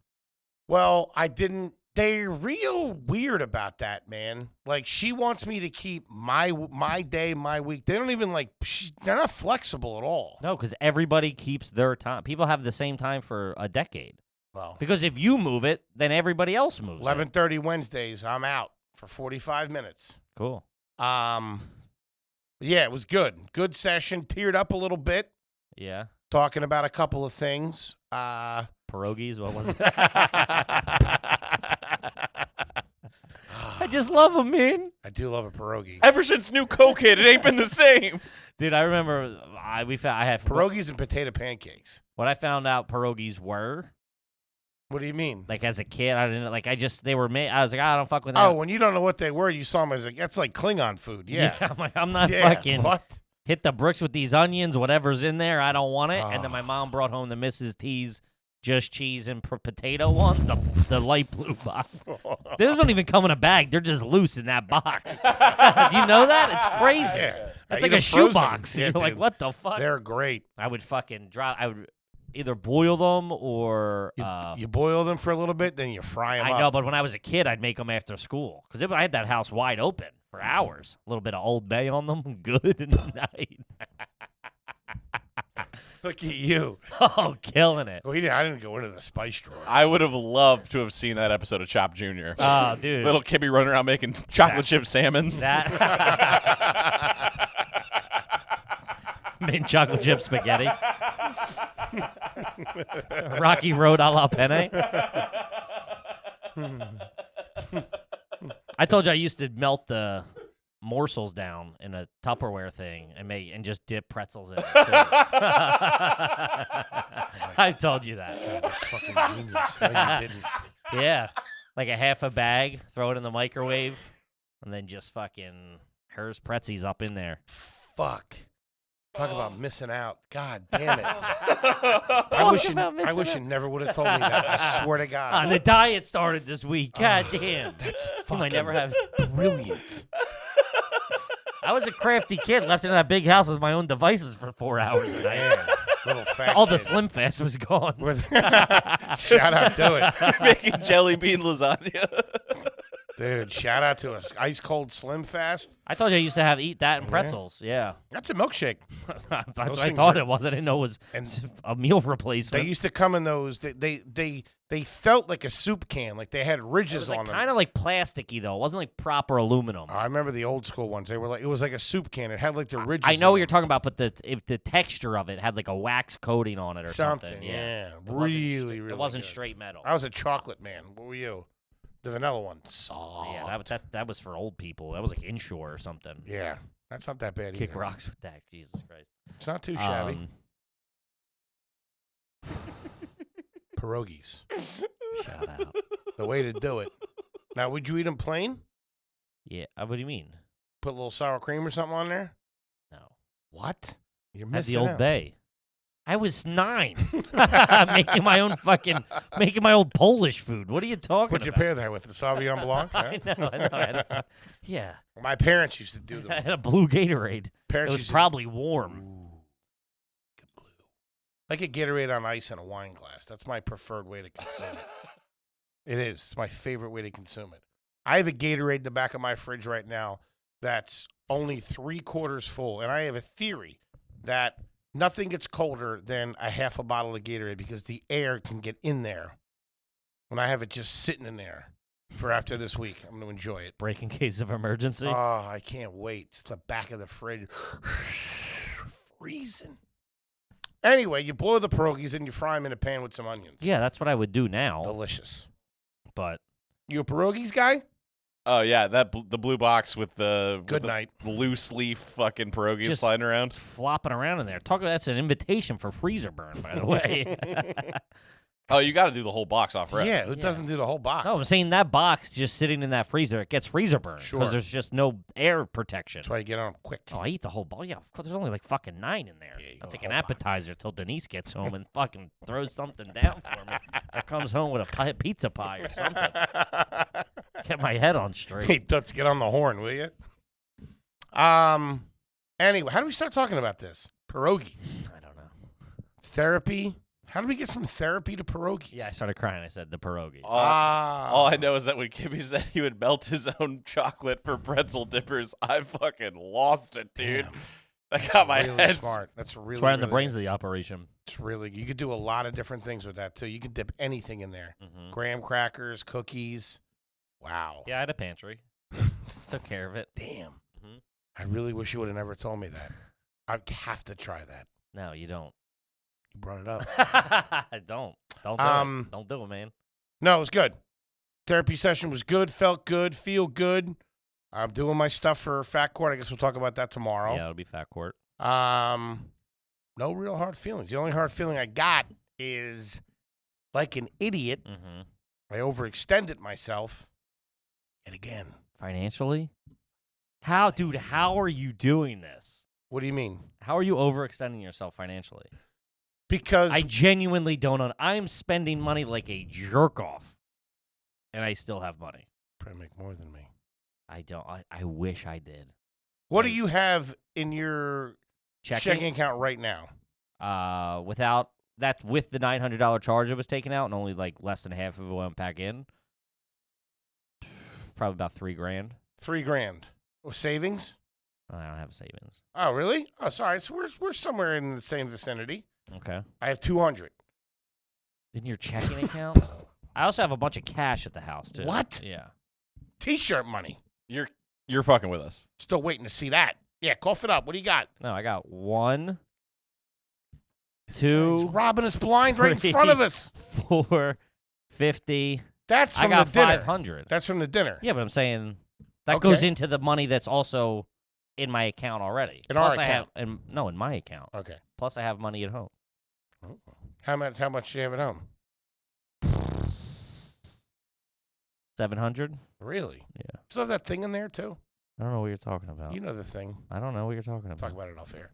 Well, I didn't. They're real weird about that, man. Like she wants me to keep my day, my week. They don't even like. They're not flexible at all. No, because everybody keeps their time. People have the same time for a decade. Well, Because if you move it, then everybody else moves it. 11:30 Wednesdays. I'm out for 45 minutes. Cool. Yeah, it was good. Good session. Teared up a little bit. Yeah. Talking about a couple of things. Pierogies, what was it? I just love them, man. I do love a pierogi. Ever since New Coke hit, it ain't been the same. Dude, I remember I had Pierogies and potato pancakes. what I found out pierogies were. What do you mean? Like as a kid, I didn't they were made. I was like, I don't fuck with that. Oh, when you don't know what they were, you saw them as like that's like Klingon food. Yeah. I'm like, I'm not Yeah, fucking what? hit the bricks with these onions, whatever's in there. I don't want it. And then Oh. my mom brought home the Mrs. T's just cheese and potato ones, the light blue box. Those don't even come in a bag. They're just loose in that box. Do you know that? It's crazy. Yeah. It's I like eat a 'em shoe frozen. box. Yeah, You're like, dude. what the fuck? They're great. I would fucking drop. I would either boil them or. You boil them for a little bit, then you fry them up. I know, but when I was a kid, I'd make them after school because I had that house wide open for hours. A little bit of Old Bay on them, good in the night. Look at you. Oh, killing it. I didn't go into the spice drawer. I would have loved to have seen that episode of Chop Jr. Oh, dude. Little Kibby running around making chocolate chip salmon. That. Mint chocolate chip spaghetti. Rocky Road a la penne. I told you I used to melt the morsels down in a Tupperware thing and just dip pretzels in it, too. I told you that. God, that's fucking genius. No, you didn't. Yeah. Like a half a bag, throw it in the microwave, and then just fucking Herr's Pretzies up in there. Fuck. Talk about missing out. God damn it. I wish you never would have told me that. I swear to God. The diet started this week. God damn. That's You fucking might never have. brilliant. I was a crafty kid left in that big house with my own devices for 4 hours a night. Man, little fat All the kid. Slim Fast was gone. Shout out to it. Making jelly bean lasagna. Dude, shout out to us. Ice cold Slim Fast. I told you I used to eat that and pretzels. Yeah. That's a milkshake. That's what I things thought are- it was. I didn't know it was And a meal they replacement. used to come in those. They felt like a soup can. Like they had It ridges was like on them. kind of like plasticky though. It wasn't like proper aluminum. I remember the old school ones. They were like it was like a soup can. It had like the ridges. I know in what you're them. talking about, but the texture of it had like a wax coating on it or something. Yeah, It wasn't really. It wasn't good. straight metal. I was a chocolate man. What were you? The vanilla one. Soft. Yeah, that was for old people. That was like Inshore or something. Yeah, that's not that bad Kick either. rocks with that. Jesus Christ. It's not too shabby. Um, Pierogies. shout out. The way to do it. Now, would you eat them plain? Yeah. What do you mean? Put a little sour cream or something on there? No. What? You're At missing the Old out. Bay. I was 9, making my own Polish food. What are you talking What'd you about? pair there with? The Sauvignon Blanc? I huh? know. I had yeah. My parents used to do I them. had a blue Gatorade. It Parents was used to- probably warm. Ooh, good blue. Like a Gatorade on ice in a wine glass. That's my preferred way to consume it. It is. It's my favorite way to consume it. I have a Gatorade in the back of my fridge right now that's only 3/4 full. And I have a theory that nothing gets colder than a half a bottle of Gatorade because the air can get in there. When I have it just sitting in there for after this week, I'm going to enjoy it. Break in case of emergency. Oh, I can't wait. It's the back of the fridge. Freezing. Anyway, you boil the pierogies and you fry them in a pan with some onions. Yeah, that's what I would do now. Delicious. But You a pierogies guy? Oh yeah, the blue box with the Good night. loose leaf fucking pierogies Just sliding around. flopping around in there. That's an invitation for freezer burn, by the way. Oh, you got to do the whole box off rip. Yeah, it doesn't do the whole box. No, I'm saying that box just sitting in that freezer, it gets freezer burn because Sure. there's just no air protection. That's why you get on 'em quick. Oh, I eat the whole box. Yeah, of course. There's only like fucking 9 in there. Yeah, you That's go like an whole box. appetizer till Denise gets home and fucking throws something down for me. Or comes home with a pizza pie or something. Get my head on straight. Hey, Toots, get on the horn, will you? Anyway, how do we start talking about this? Pierogies. I don't know. Therapy. How do we get from therapy to pierogies? Yeah, I started crying. I said the pierogies. All I know is that when Kimmy said he would melt his own chocolate for pretzel dippers, I fucking lost it, dude. Damn. That got my really head. smart. That's really, It's right in the really brains good. of the operation. It's really you could do a lot of different things with that too. You could dip anything in there. Hmm. Graham crackers, cookies. Wow. Yeah, I had a pantry. Took care of it. Damn. Mhm. I really wish you would have never told me that. I'd have to try that. No, you don't. You brought it up. Don't do Um, it. Don't do it, man. No, it was good. Therapy session was good. Felt good. Feel good. I'm doing my stuff for Fat Court. I guess we'll talk about that tomorrow. Yeah, it'll be fat court. No real hard feelings. The only hard feeling I got is like an idiot. Mm-hmm. I overextended myself. And again. Financially? How, dude, how are you doing this? What do you mean? How are you overextending yourself financially? Because I genuinely don't. I'm spending money like a jerk off, and I still have money. probably make more than me. I don't. I wish I did. What do Right. you have in your checking account right now? Without that, with the $900 charge that was taken out, and only like less than half of it went back in. Probably about $3,000. $3,000. Savings? I don't have savings. Oh, really? Oh, sorry. So we're somewhere in the same vicinity. Okay. I have 200. In your checking account? I also have a bunch of cash at the house too. What? Yeah. T-shirt money. You're fucking with us. Still waiting to see that. Yeah, cough it up. What do you got? No, I got 1, He's 2, robbing us blind right in front of us. 4, 50. That's I from got the dinner. 500. That's from the dinner. Yeah, but I'm saying that Okay. goes into the money that's also in my account already. In our Plus I account? have, in my account. Okay. Plus I have money at home. Oh. How much do you have at home? 700. Really? Yeah. Still have that thing in there too? I don't know what you're talking about. You know the thing. I don't know what you're talking about. Talk about it off air.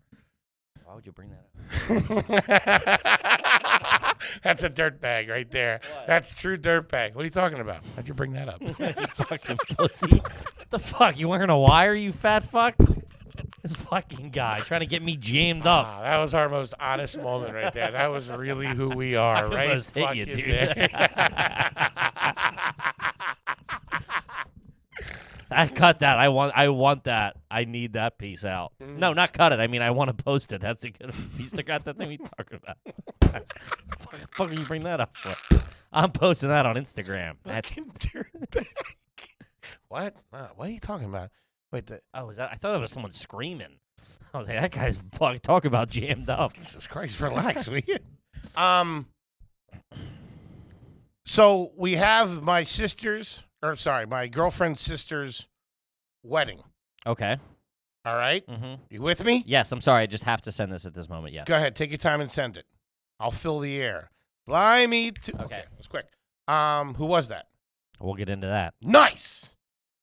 Why would you bring that up? That's a dirt bag right there. What? That's true dirt bag. What are you talking about? How'd you bring that up? You fucking pussy. What the fuck? You wearing a wire, you fat fuck? This fucking guy trying to get me jammed up. Ah, that was our most honest moment right there. That was really who we are, I right? almost hit you, Fucking dude. there. I cut that. I want that. I need that piece out. No, not cut it. I mean, I want to post it. That's a good piece. I got that thing we talking about. Fuck, you bring that up for? I'm posting that on Instagram. That's Fucking dirt bag. What? What are you talking about? Wait, is that? I thought it was someone screaming. I was like, that guy's fucking talking about jammed up. Jesus Christ, relax, will you? So we have my my girlfriend's sister's wedding. Okay. All right? Mm-hmm. You with me? Yes, I'm sorry. I just have to send this at this moment. Yes. Go ahead, take your time and send it. I'll fill the air. Fly me to. Okay. That's quick. Who was that? We'll get into that. Nice.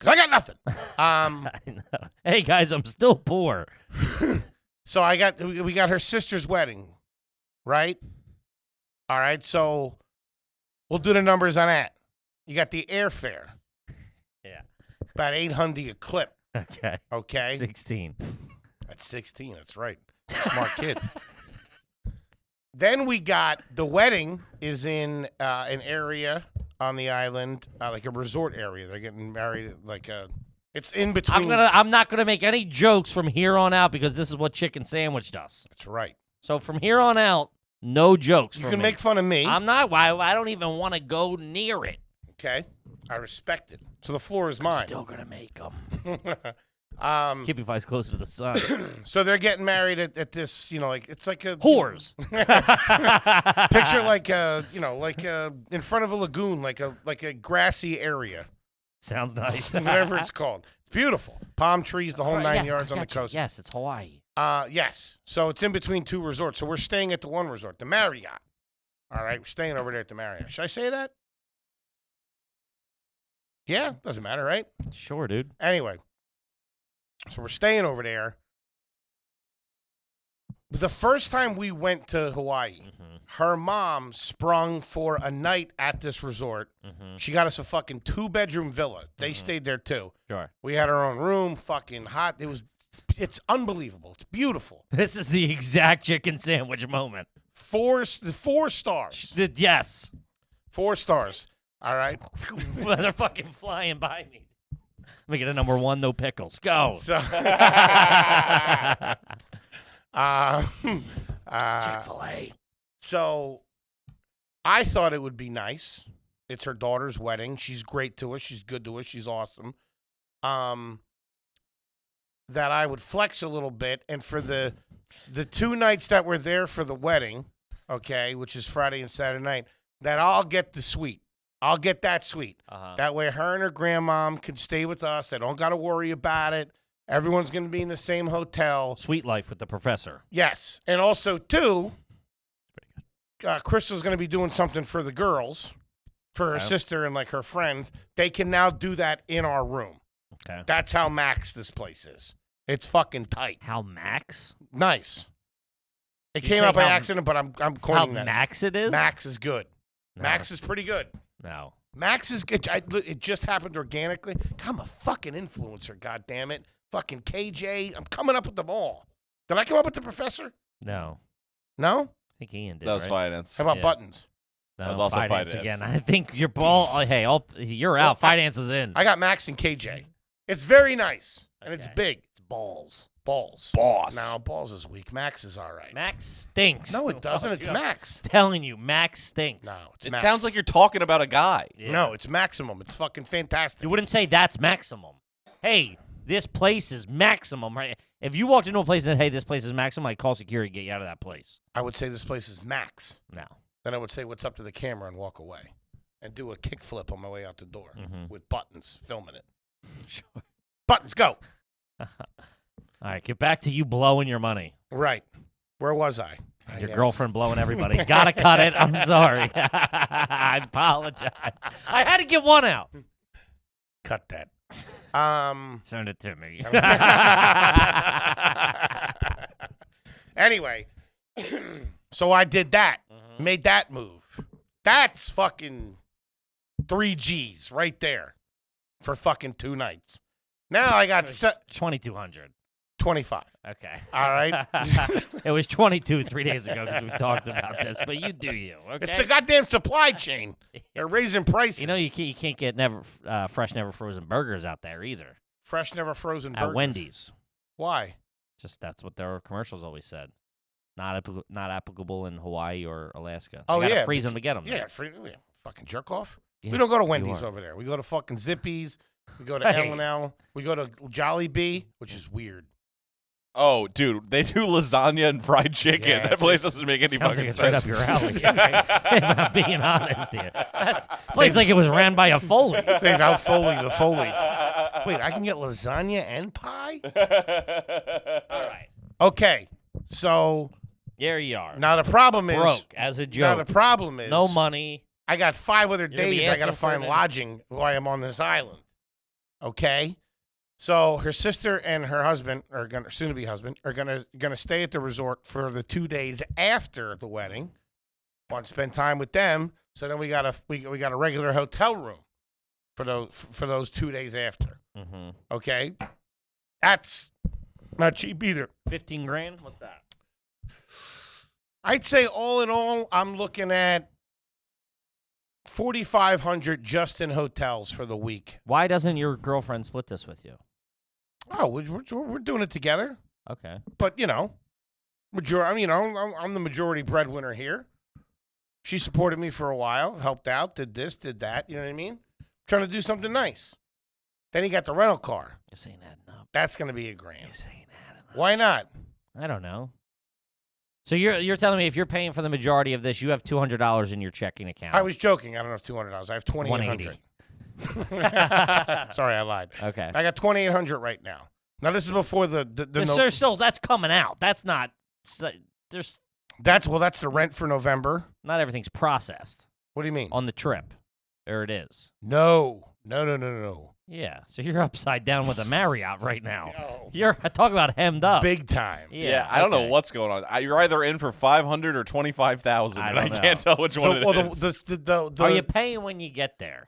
'Cause I got nothing. I know. Hey guys, I'm still poor. So we got her sister's wedding, right? All right, so we'll do the numbers on that. You got the airfare. Yeah. About $800 a clip. Okay. Okay. 16. That's 16. That's right. Smart kid. Then we got the wedding is in an area on the island, like a resort area. They're getting married it's in between. I'm not gonna make any jokes from here on out because this is what Chicken Sandwich does. That's right. So from here on out, no jokes. You from can me. make fun of me. I'm not. Why? I don't even want to go near it. Okay. I respect it. So the floor is mine. Still gonna make them. Keep your face close to the sun. So they're getting married at this, it's like a Whores. picture like in front of a lagoon, like a grassy area, Sounds nice. whatever it's called. It's beautiful. Palm trees, the whole Right, 9 yes, yards I on the got you. coast. Yes, it's Hawaii. Yes. So it's in between two resorts. So we're staying at the one resort, the Marriott. All right, we're staying over there at the Marriott. Should I say that? Yeah, doesn't matter, right? Sure, dude. Anyway, so we're staying over there. The first time we went to Hawaii, Mm-hmm. her mom sprung for a night at this resort. Mm-hmm. She got us a fucking 2-bedroom villa. They stayed there too. Sure. We had our own room, fucking hot. It's unbelievable. It's beautiful. This is the exact Chicken Sandwich moment. 4 stars. Yes. 4 stars. All right. They're fucking flying by me. Let me get a number 1, no pickles. Go. So, Chick-fil-A. So I thought it would be nice. It's her daughter's wedding. She's great to us. She's good to us. She's awesome. That I would flex a little bit. And for the 2 nights that were there for the wedding, okay, which is Friday and Saturday night, that I'll get the suite. I'll get that suite. Uh-huh. That way her and her grandmom can stay with us. I don't got to worry about it. Everyone's going to be in the same hotel. Sweet Life with the Professor. Yes. And also, too, Crystal's going to be doing something for the girls, for her Okay. sister and like her friends. They can now do that in our room. Okay. That's how max this place is. It's fucking tight. How Max? Nice. It You came say out by how- accident, but I'm How coining that. max it is? Max is good. No. Max is pretty good. No. Max is good. It just happened organically. I'm a fucking influencer, God damn it. Fucking KJ. I'm coming up with them all. Did I come up with the professor? No. No? I think Ian did. That was right? finance. How about Yeah. buttons? No, was also finance finance. again. I think your ball. Hey, you're out. Finance is in. I got Max and KJ. It's very nice. And it's Okay. big. It's balls. Balls. Boss. No, balls is weak. Max is all right. Max stinks. No, it doesn't. It's I'm Max. telling you, Max stinks. No, it's It Max. sounds like you're talking about a guy. Yeah. No, it's maximum. It's fucking fantastic. You wouldn't say that's maximum. Hey, this place is maximum, right? If you walked into a place and said, hey, this place is maximum, I'd call security to get you out of that place. I would say this place is max. No. Then I would say what's up to the camera and walk away. And do a kickflip on my way out the door Mhm. with buttons filming it. Sure. Buttons, go. All right, get back to you blowing your money. Right. Where was I? Your Yes. girlfriend blowing everybody. Gotta cut it. I'm sorry. I apologize. I had to get one out. Cut that. Send it to me. Anyway, so I did that. Mhm. Made that move. That's fucking 3 G's right there for fucking 2 nights. Now I got 2,200. 25. Okay. All right. It was 22 3 days ago because we've talked about this, but you do you. Okay. It's the goddamn supply chain. They're raising prices. You know you can't get fresh, never frozen burgers out there either. fresh, never frozen At burgers. Wendy's. Why? Just that's what their commercials always said. Not applicable in Hawaii or Alaska. Oh, you gotta yeah, freeze them to get them. Yeah, yeah, fucking jerk off. Yeah, We don't go to you Wendy's are. over there. We go to fucking Zippy's. We go to Hey. L&L. We go to Jolly Bee, which is weird. Oh, dude, they do lasagna and fried chicken. Yeah, that it's- place doesn't make any Sounds fucking like it's right up sense. your alley. If I'm being honest here. That place like it was ran by a Foley. They've out Foley the Foley. Wait, I can get lasagna and pie? All right. Okay, so There you are. now the problem is Broke as a now joke. the problem is No money. I got 5 other You're gonna be days I got to asking for find an- lodging while I'm on this island. Okay, so her sister and her husband, or soon to be husband, are gonna stay at the resort for the 2 days after the wedding. Want to spend time with them, so then we got a regular hotel room for those 2 days after. Mm-hmm. Okay, that's not cheap either. 15 grand? What's that? I'd say all in all, I'm looking at 4,500 just in hotels for the week. Why doesn't your girlfriend split this with you? Oh, we're doing it together, Okay. but you know, I'm the majority breadwinner here. She supported me for a while, helped out, did this, did that. You know what I mean? Trying to do something nice. Then he got the rental car. This ain't adding up. That's going to be a grand. This ain't adding up. Why not? I don't know. So you're telling me if you're paying for the majority of this, you have $200 in your checking account. I was joking. I don't have $200. I have 2,800. Sorry, I lied. Okay. I got 2,800 right now. Now this is before the There's still that's coming out. That's not. There's that's the rent for November. not everything's processed What do you mean? on the trip. There it is. No. Yeah. So you're upside down with a Marriott right now. No. You're talk about hemmed up. Big time. Yeah, I don't know okay. what's going on. You're either in for 500 or 25,000. I and I don't know. can't tell which one it is. Are you paying when you get there?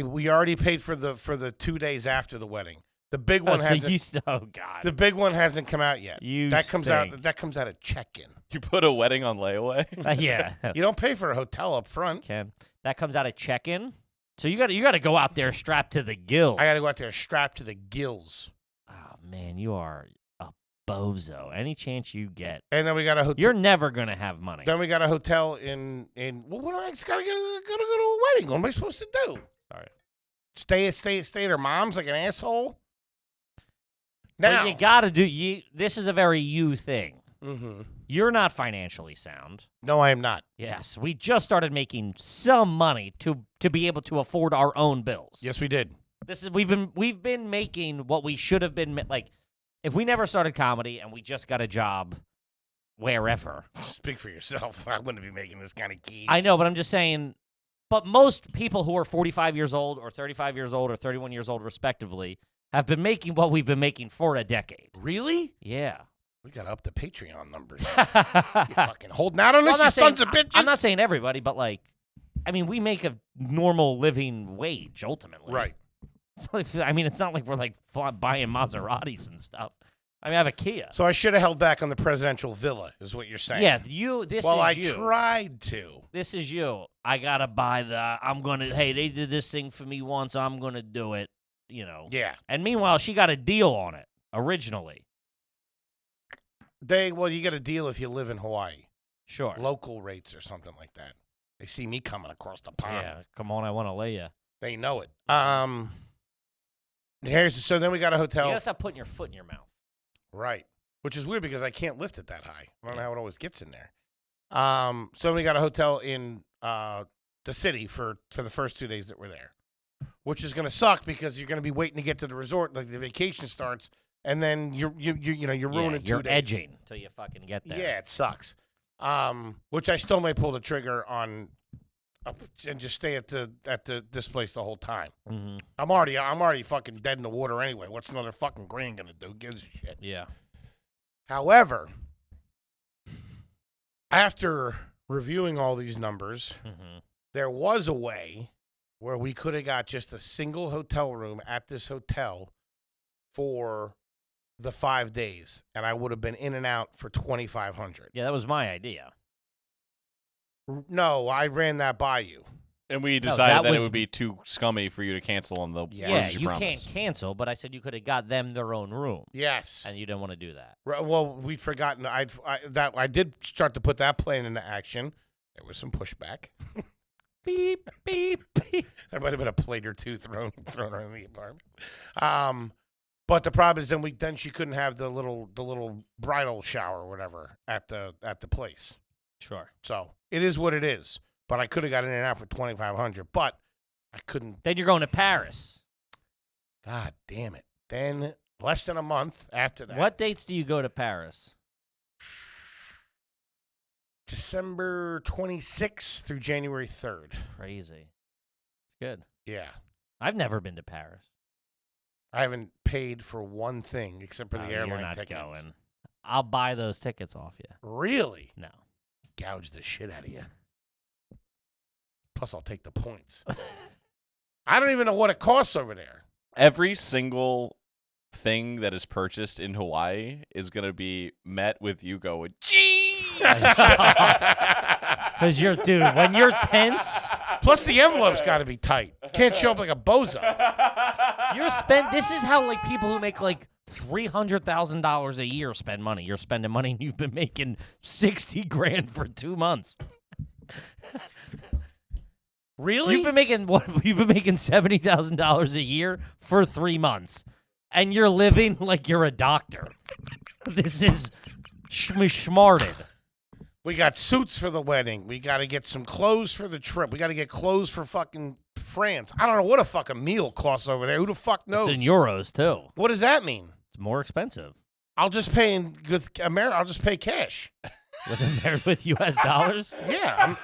We already paid for the 2 days after the wedding. The big Oh, one so hasn't. you oh God. The big one hasn't come out yet. You that comes stink. out. That comes out of check-in. You put a wedding on layaway? Yeah. You don't pay for a hotel up front. Ken, that comes out of check-in. So you got to go out there strapped to the gills. I got to go out there strapped to the gills, Oh man, you are a bozo. Any chance you get, and then we got a hotel. you're never gonna have money. Then we got a hotel in. Well, what do I just gotta go to a wedding? What am I supposed to do? Sorry. Stay at her mom's like an asshole. But Now you got to do. This is a very you thing. Mhm. You're not financially sound. No, I am not. Yes, we just started making some money to be able to afford our own bills. Yes, we did. This is we've been making what we should have been like if we never started comedy and we just got a job wherever. Speak for yourself. I wouldn't be making this kind of key. I know, but I'm just saying but most people who are 45 years old or 35 years old or 31 years old respectively have been making what we've been making for a decade. Really? Yeah. We got to up the Patreon numbers. You fucking holding out on Well, us, I'm you not saying- sons of bitches. I'm not saying everybody, but like, I mean, we make a normal living wage ultimately. Right. It's like, I mean, it's not like we're like buying Maseratis and stuff. I mean, I have a Kia. So I should have held back on the presidential villa, is what you're saying. Yeah, this well, I is you. tried to. This is you. I gotta buy hey, they did this thing for me once, I'm gonna do it, you know. Yeah. And meanwhile, she got a deal on it originally. You get a deal if you live in Hawaii. Sure. Local rates or something like that. They see me coming across the pond. Yeah, come on, I want to lay you. They know it. So then we got a hotel. You gotta stop putting your foot in your mouth. Right. Which is weird because I can't lift it that high. I don't know how it always gets in there. So we got a hotel in the city for the first 2 days that we're there, which is going to suck because you're going to be waiting to get to the resort, like the vacation starts, and then you're ruining 2 You're days. edging till you fucking get there. Yeah, it sucks. Which I still may pull the trigger on, and just stay at this place the whole time. Mm-hmm. I'm already fucking dead in the water anyway. What's another fucking grand gonna do? Who gives a shit? Yeah. However, after reviewing all these numbers, Mm-hmm. there was a way where we could have got just a single hotel room at this hotel for the 5 days, and I would have been in and out for $2,500. Yeah, that was my idea. No, I ran that by you. And we No, decided that that it was- would be too scummy for you to cancel on the Yeah. Yeah, ones you promised. can't cancel, but I said you could have got them their own room, Yes. and you didn't want to do that. Well, we'd forgotten. I did start to put that plan into action. There was some pushback. Beep, beep, beep. There might have been a plate or two thrown around the apartment. But the problem is then she couldn't have the little bridal shower or whatever at the place. Sure. So it is what it is. But I could have got in and out for $2,500, but I couldn't. Then you're going to Paris. God damn it! Then less than a month after that, What dates do you go to Paris? December 26th through January 3rd. Crazy. It's good. Yeah. I've never been to Paris. I haven't paid for one thing except for the Oh, airline you're not tickets. going. I'll buy those tickets off you. Really? No. Gouge the shit out of you. Plus, I'll take the points. I don't even know what it costs over there. Every single thing that is purchased in Hawaii is going to be met with you going, gee! Because dude, when you're tense, Plus, the envelope's got to be tight. Can't show up like a bozo. this is how like people who make like $300,000 a year spend money. You're spending money and you've been making 60 grand for 2 months. Really? You've been making what? You've been making $70,000 a year for 3 months, and you're living like you're a doctor. This is schmarted. We got suits for the wedding. We got to get some clothes for the trip. We got to get clothes for fucking France. I don't know what a fucking meal costs over there. Who the fuck knows? It's in euros too. What does that mean? It's more expensive I'll just pay I'll just pay cash. with U.S. dollars. Yeah.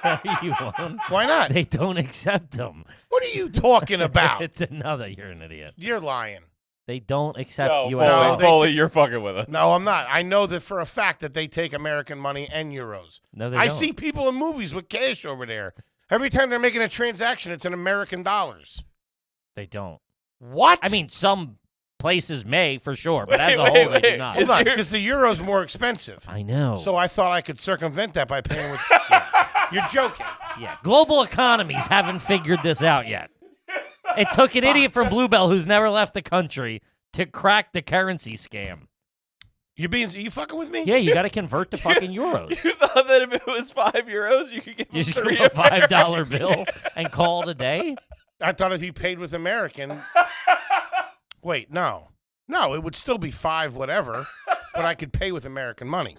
You won't. Why not? They don't accept them. What are you talking about? It's another. You're an idiot. You're lying. They don't accept No, U.S. No, dollars. they Foley, you're fucking with us. No, I'm not. I know that for a fact that they take American money and euros. No, they I don't. see people in movies with cash over there. Every time they're making a transaction, it's in American dollars. They don't. What? I mean, some places may for sure, but as a Wait, whole, they do wait. not. hold on, your- because the euro's more expensive. I know. So I thought I could circumvent that by paying with. You're joking. Yeah, global economies haven't figured this out yet. It took an idiot from Bluebell who's never left the country to crack the currency scam. Are you fucking with me? Yeah, you got to convert to fucking euros. You thought that if it was €5, you could get You just three give a American- $5 bill and call it a day? I thought if you paid with American. Wait, no. No, it would still be $5 whatever, but I could pay with American money.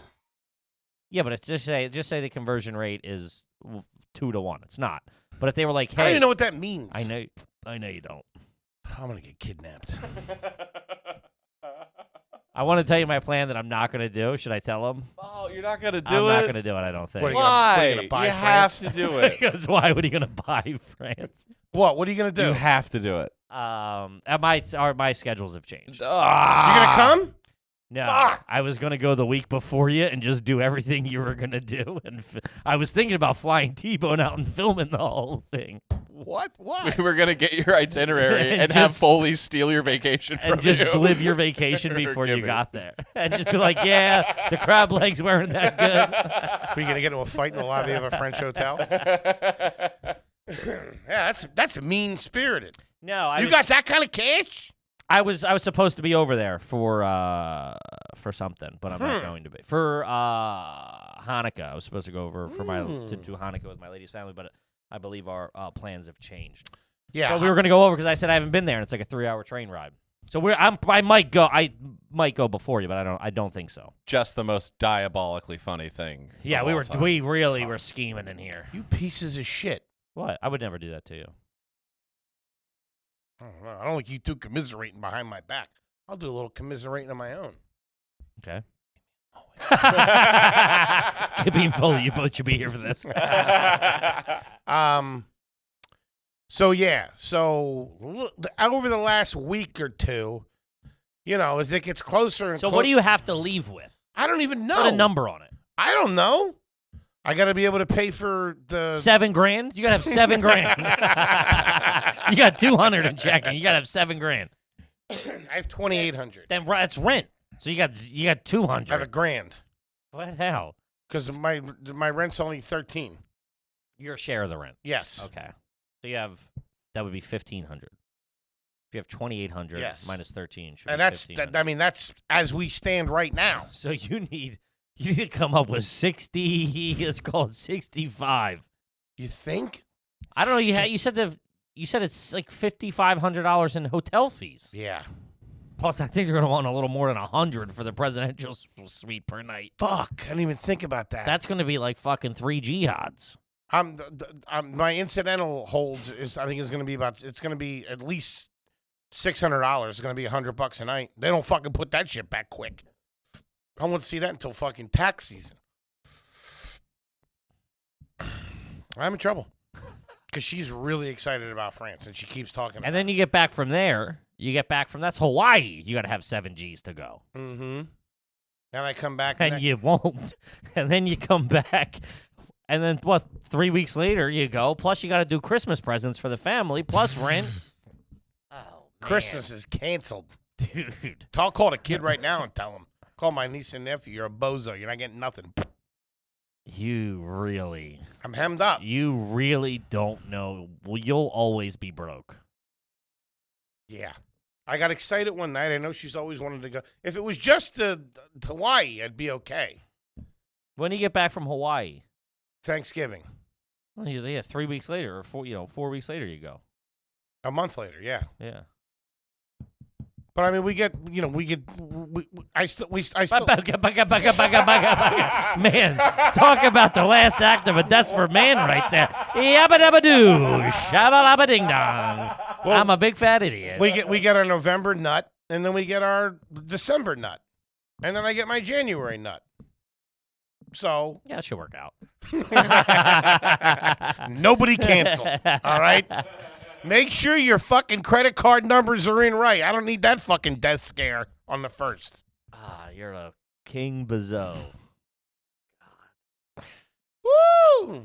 Yeah, but it's just say the conversion rate is 2 to 1. It's not. But if they were like, I don't hey, even know what that means. I know you don't. I'm gonna get kidnapped. I want to tell you my plan that I'm not going to do. Should I tell them? Oh, you're not going to I'm do not it? going to do it, I don't think. What are you gonna- what are you Why? gonna buy You France? have to do it. Because why would he going to buy France? What? What are you gonna do? You have to do it. My schedules have changed. You're gonna come? No, Fuck. I was gonna go the week before you and just do everything you were gonna do, and I was thinking about flying T-Bone out and filming the whole thing, What? Why? We were gonna get your itinerary And and have just- Foley steal your vacation and from just you. live your vacation Or before give you it. got there, and just be like, yeah, the crab legs weren't that good. Are you gonna get into a fight in the lobby of a French hotel? Yeah, that's mean spirited. No, You got that kind of cash? I was supposed to be over there for something, but I'm not going to be for Hanukkah. I was supposed to go over for to do Hanukkah with my lady's family, but I believe our plans have changed. Yeah. So we were going to go over because I said I haven't been there, and it's like a 3-hour train ride. So I might go before you, but I don't think so. Just the most diabolically funny thing. Yeah, of we all were time. we really were scheming in here. You pieces of shit. What? I would never do that to you. I don't know. I don't like you two commiserating behind my back. I'll do a little commiserating on my own. Okay. Being Foley, you both should be here for this. So yeah. So over the last week or two, as it gets closer and So what do you have to leave with? I don't even know. Put a number on it. I don't know. I got to be able to pay for the. $7 grand? You gotta have $7 grand. You got 200 in checking. You gotta have $7 grand. I have 2,800. Then that's rent. So you got 200. I have $1,000 What? How? because my rent's only 13. Your share of the rent. Yes. Okay. So that would be 1,500. If you have 2,800 Yes. minus 13, should And be that's 1,500. that's as we stand right now. So you need to come up with 60. Let's call it 65. You think? I don't know. You said it's like $5,500 in hotel fees. Yeah. Plus, I think they're gonna want a little more than 100 for the presidential suite per night. Fuck. I didn't even think about that. That's gonna be like fucking 3 jihads. My incidental hold is I think is going to be it's going to be at least $600. It's going to be $100 a night. They don't fucking put that shit back quick. I won't see that until fucking tax season. I'm in trouble because she's really excited about France and she keeps talking. And then you get back from there. That's Hawaii. You got to have 7 G's to go. Mm-hmm. And I come back And you won't. And then you come back. And then, 3 weeks later, you go. Plus, you got to do Christmas presents for the family, plus rent. Oh, man. Christmas is canceled. Dude. I'll call the kid right now and tell him. Call my niece and nephew. You're a bozo. You're not getting nothing. You really don't know. Well, you'll always be broke. Yeah. I got excited one night. I know she's always wanted to go. If it was just to Hawaii, I'd be okay. When do you get back from Hawaii? Thanksgiving. Well, yeah, 3 weeks later, or 4 weeks later, you go. A month later, yeah. Yeah. But I mean, I still. Man, talk about the last act of a desperate man right there. Yabba dabba doo, shabba labba ding dong. Well, I'm a big fat idiot. we get our November nut, and then we get our December nut, and then I get my January nut. So Yeah, it should work out. nobody cancel. All right. Make sure your fucking credit card numbers are in right. I don't need that fucking death scare on the first. You're a king Bizzo. Woo!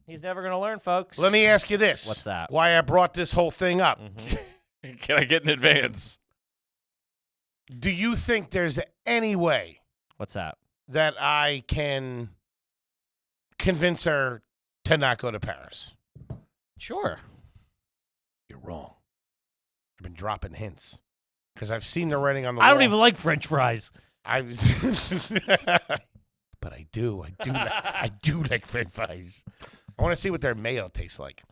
He's never going to learn, folks. Let me ask you this. What's that? Why I brought this whole thing up. Mhm. Can I get an advance? Do you think there's any way What's that? that I can convince her to not go to Paris? Sure. You're wrong. I've been dropping hints because I've seen the writing on the wall. I don't even like French fries. But I do. I do like French fries. I want to see what their mayo tastes like.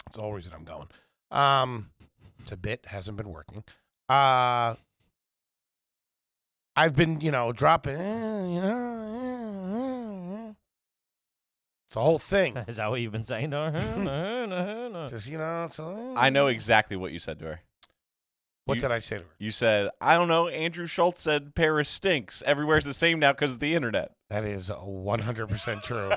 That's the whole reason I'm going. It's a bit, hasn't been working. I've been, dropping. It's a whole thing. Is that what you've been saying to her? Just it's I know exactly what you said to her. What did I say to her? You said, I don't know, Andrew Schultz said Paris stinks. Everywhere's the same now because of the internet. That is 100% true.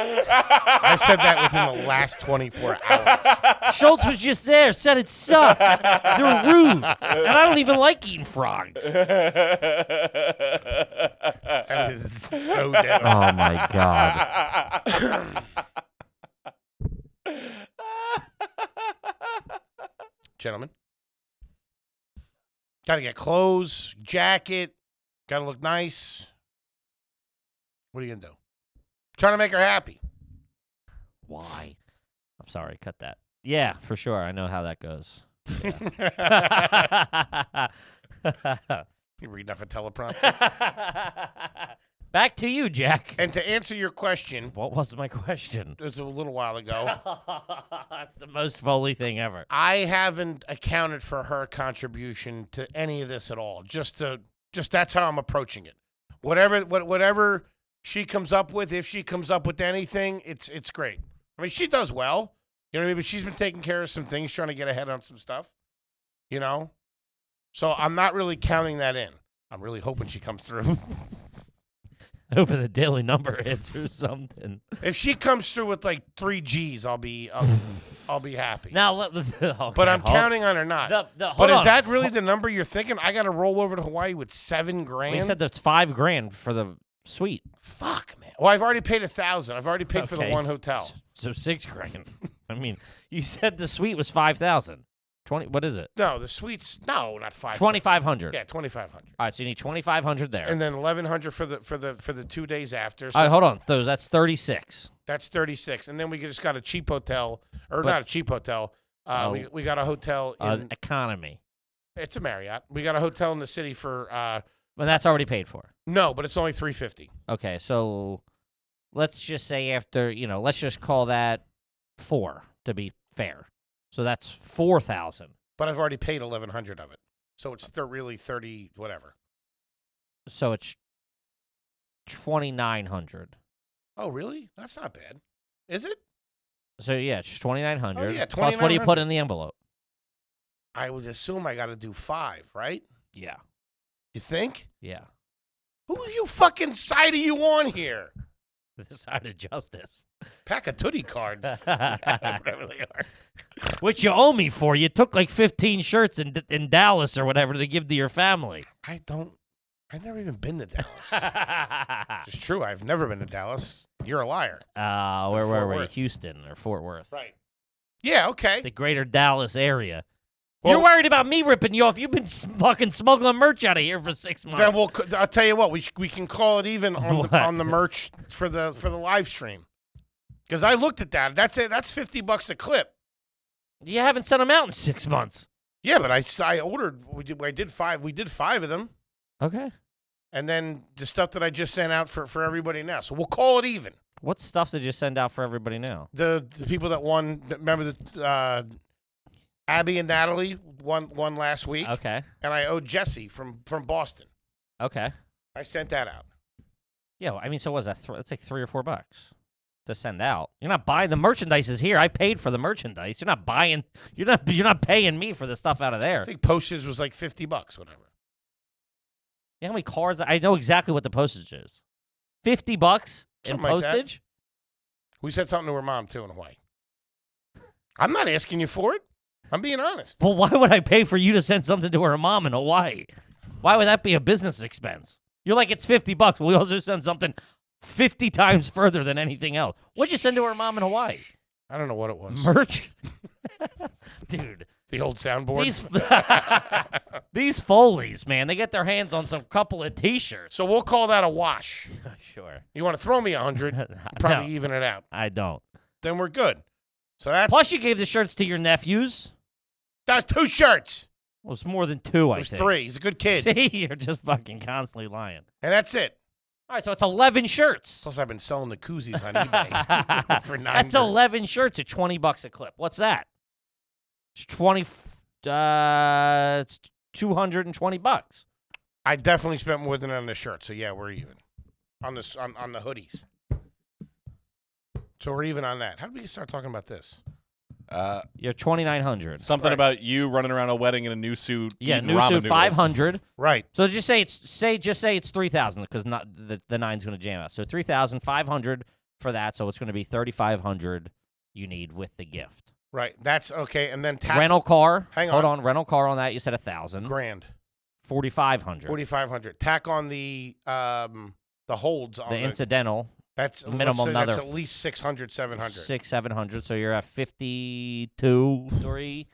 I said that within the last 24 hours. Schultz was just there, said it sucked. They're rude, and I don't even like eating frogs. That is so dumb. Oh my god. Gentlemen, gotta get clothes, jacket, gotta look nice. What are you gonna do? Trying to make her happy. Why? I'm sorry, cut that. Yeah, for sure. I know how that goes. Yeah. You reading off a teleprompter? Back to you, Jack. And to answer your question, What was my question? it was a little while ago. That's the most Foley thing ever. I haven't accounted for her contribution to any of this at all. Just that's how I'm approaching it. Whatever she comes up with, if she comes up with anything, it's great. I mean, she does well. You know what I mean? But she's been taking care of some things, trying to get ahead on some stuff. You know? So I'm not really counting that in. I'm really hoping she comes through. Hoping the daily number hits or something. If she comes through with like 3 G's, I'll be happy. Now, okay, But I'm counting on her not. Hold But is on. that really the number you're thinking? I got to roll over to Hawaii with $7,000. We said that's $5,000 for the suite. Fuck, man. Well, I've already paid $1,000. I've already paid for the Okay, one hotel. So $6,000. I mean, you said the suite was $5,000. 20. What is it? No, the suites. No, not 5. 2,500. Yeah, 2,500. All right, so you need 2,500 there. And then 1,100 for the 2 days after. So All right, hold on. So that's 36. that's 36. And then we just got a cheap hotel, or But- not a cheap hotel. Oh. We got a hotel in. Economy. It's a Marriott. We got a hotel in the city for. Well, that's already paid for. No, but it's only $350. Okay, so let's just say after, let's just call that 4 to be fair. So that's 4,000. But I've already paid 1,100 of it, so it's really 30 whatever. So it's 2,900. Oh, really? That's not bad, is it? So yeah, it's 2,900. Oh, yeah, Plus, what do you put 2,900. in the envelope? I would assume I got to do 5, right? Yeah. You think? Yeah. Who you fucking side are you on here? The side of justice. Pack of Tootie cards. Whatever they are. Which you owe me for. You took like 15 shirts in Dallas or whatever to give to your family. I've never even been to Dallas. It's true. I've never been to Dallas. You're a liar. Where were we? Worth. Houston or Fort Worth. Right. Yeah, okay. The greater Dallas area. Well- You're worried about me ripping you off. You've been fucking smuggling merch out of here for 6 months. Then I'll tell you what. We can call it even on What? on the merch for the live stream. Because I looked at that. That's it. That's $50 a clip. You haven't sent them out in 6 months. Yeah, but I ordered. I did 5. We did 5 of them, Okay. and then the stuff that I just sent out for everybody now. So we'll call it even. What stuff did you send out for everybody now? The people that won. Remember the Abby and Natalie won last week, Okay. and I owed Jesse from Boston. Okay. I sent that out. Yeah, well, I mean, so what is that? It's like $3 or $4 to send out. You're not buying the merchandise is here. I paid for the merchandise. You're not buying. You're not paying me for the stuff out of I there. think postage was like $50, whatever. You know how many cards? I know exactly what the postage is. $50 in Something like that. postage. We said something to her mom too in Hawaii. I'm not asking you for it. I'm being honest. Well, why would I pay for you to send something to her mom in Hawaii? Why would that be a business expense? You're like, it's $50. Well, we also send something 50 times further than anything else. What'd you send to her mom in Hawaii? I don't know what it was. Merch? Dude, The old soundboard. these Foleys, man, they get their hands on some couple of T-shirts. So we'll call that a wash. Sure. You want to throw me 100? Probably No, even it out. I don't. Then we're good. So that's Plus, you gave the shirts to your nephews. that's 2 shirts. Well, it's more than 2, It I was think. 3. He's a good kid, See, you're just fucking constantly lying. and that's it. All right, so it's 11 shirts. Plus, I've been selling the koozies on eBay for $9. That's 11 shirts at $20 a clip. What's that? It's it's $220. I definitely spent more than on the shirt. So yeah, we're even on this on the hoodies. So we're even on that. How did we start talking about this? You're 2,900. Something Right. about you running around a wedding in a new suit. Yeah, eating new ramen suit noodles. 500. Right. So just say it's 3,000 because not the 9's going to jam out. So 3,500 for that, so it's going to be $3,500 you need with the gift. Right. That's okay. And then Rental car. Hang Hold on. on. Rental car on that. You said $1,000. grand. 4,500. 4,500. Tack on the holds on The incidental. That's minimum That's another at least 600, 700. 700. So you're at 52, 3.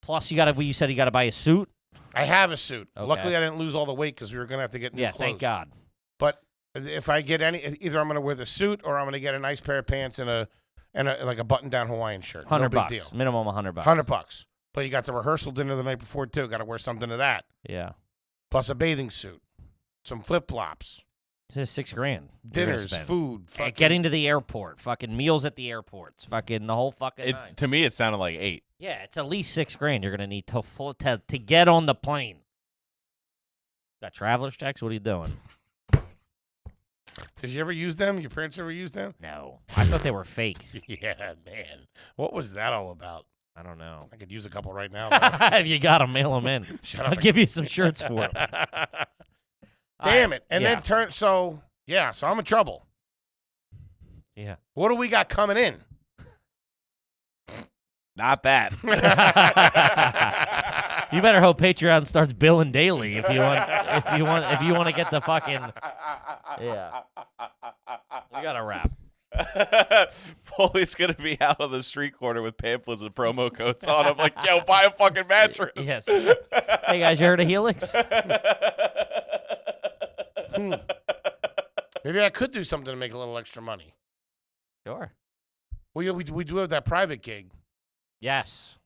Plus, you said you got to buy a suit. I have a suit. Okay. Luckily, I didn't lose all the weight because we were gonna have to get new Yeah, clothes. thank God. But if I get either I'm gonna wear the suit or I'm gonna get a nice pair of pants and a like a button-down Hawaiian shirt. No big $100. deal. Minimum $100. $100. But you got the rehearsal dinner the night before too. Got to wear something to that. Yeah. Plus a bathing suit, some flip-flops, This is $6,000. you're gonna dinners, spend. food, And fucking, getting to the airport, fucking meals at the airports, fucking the whole fucking It's nine. to me, it sounded like 8. Yeah, it's at least $6,000 you're gonna need to get on the plane. Got traveler's checks? What are you doing? Did you ever use them? Your parents ever use them? No, I thought they were fake. Yeah, man. What was that all about? I don't know. I could use a couple right now. though. If you got them, mail them in. Shut I'll up. give you some shirts for them. Damn it. And yeah. then so I'm in trouble. Yeah. What do we got coming in? Not that. You better hope Patreon starts billing daily if you want to get the fucking yeah. We gotta wrap. Foley's gonna be out on the street corner with pamphlets and promo codes on. I'm like, yo, buy a fucking mattress. Yes. Hey guys, you heard of Helix? Maybe I could do something to make a little extra money. Sure. Well, yeah, we do have that private gig. Yes.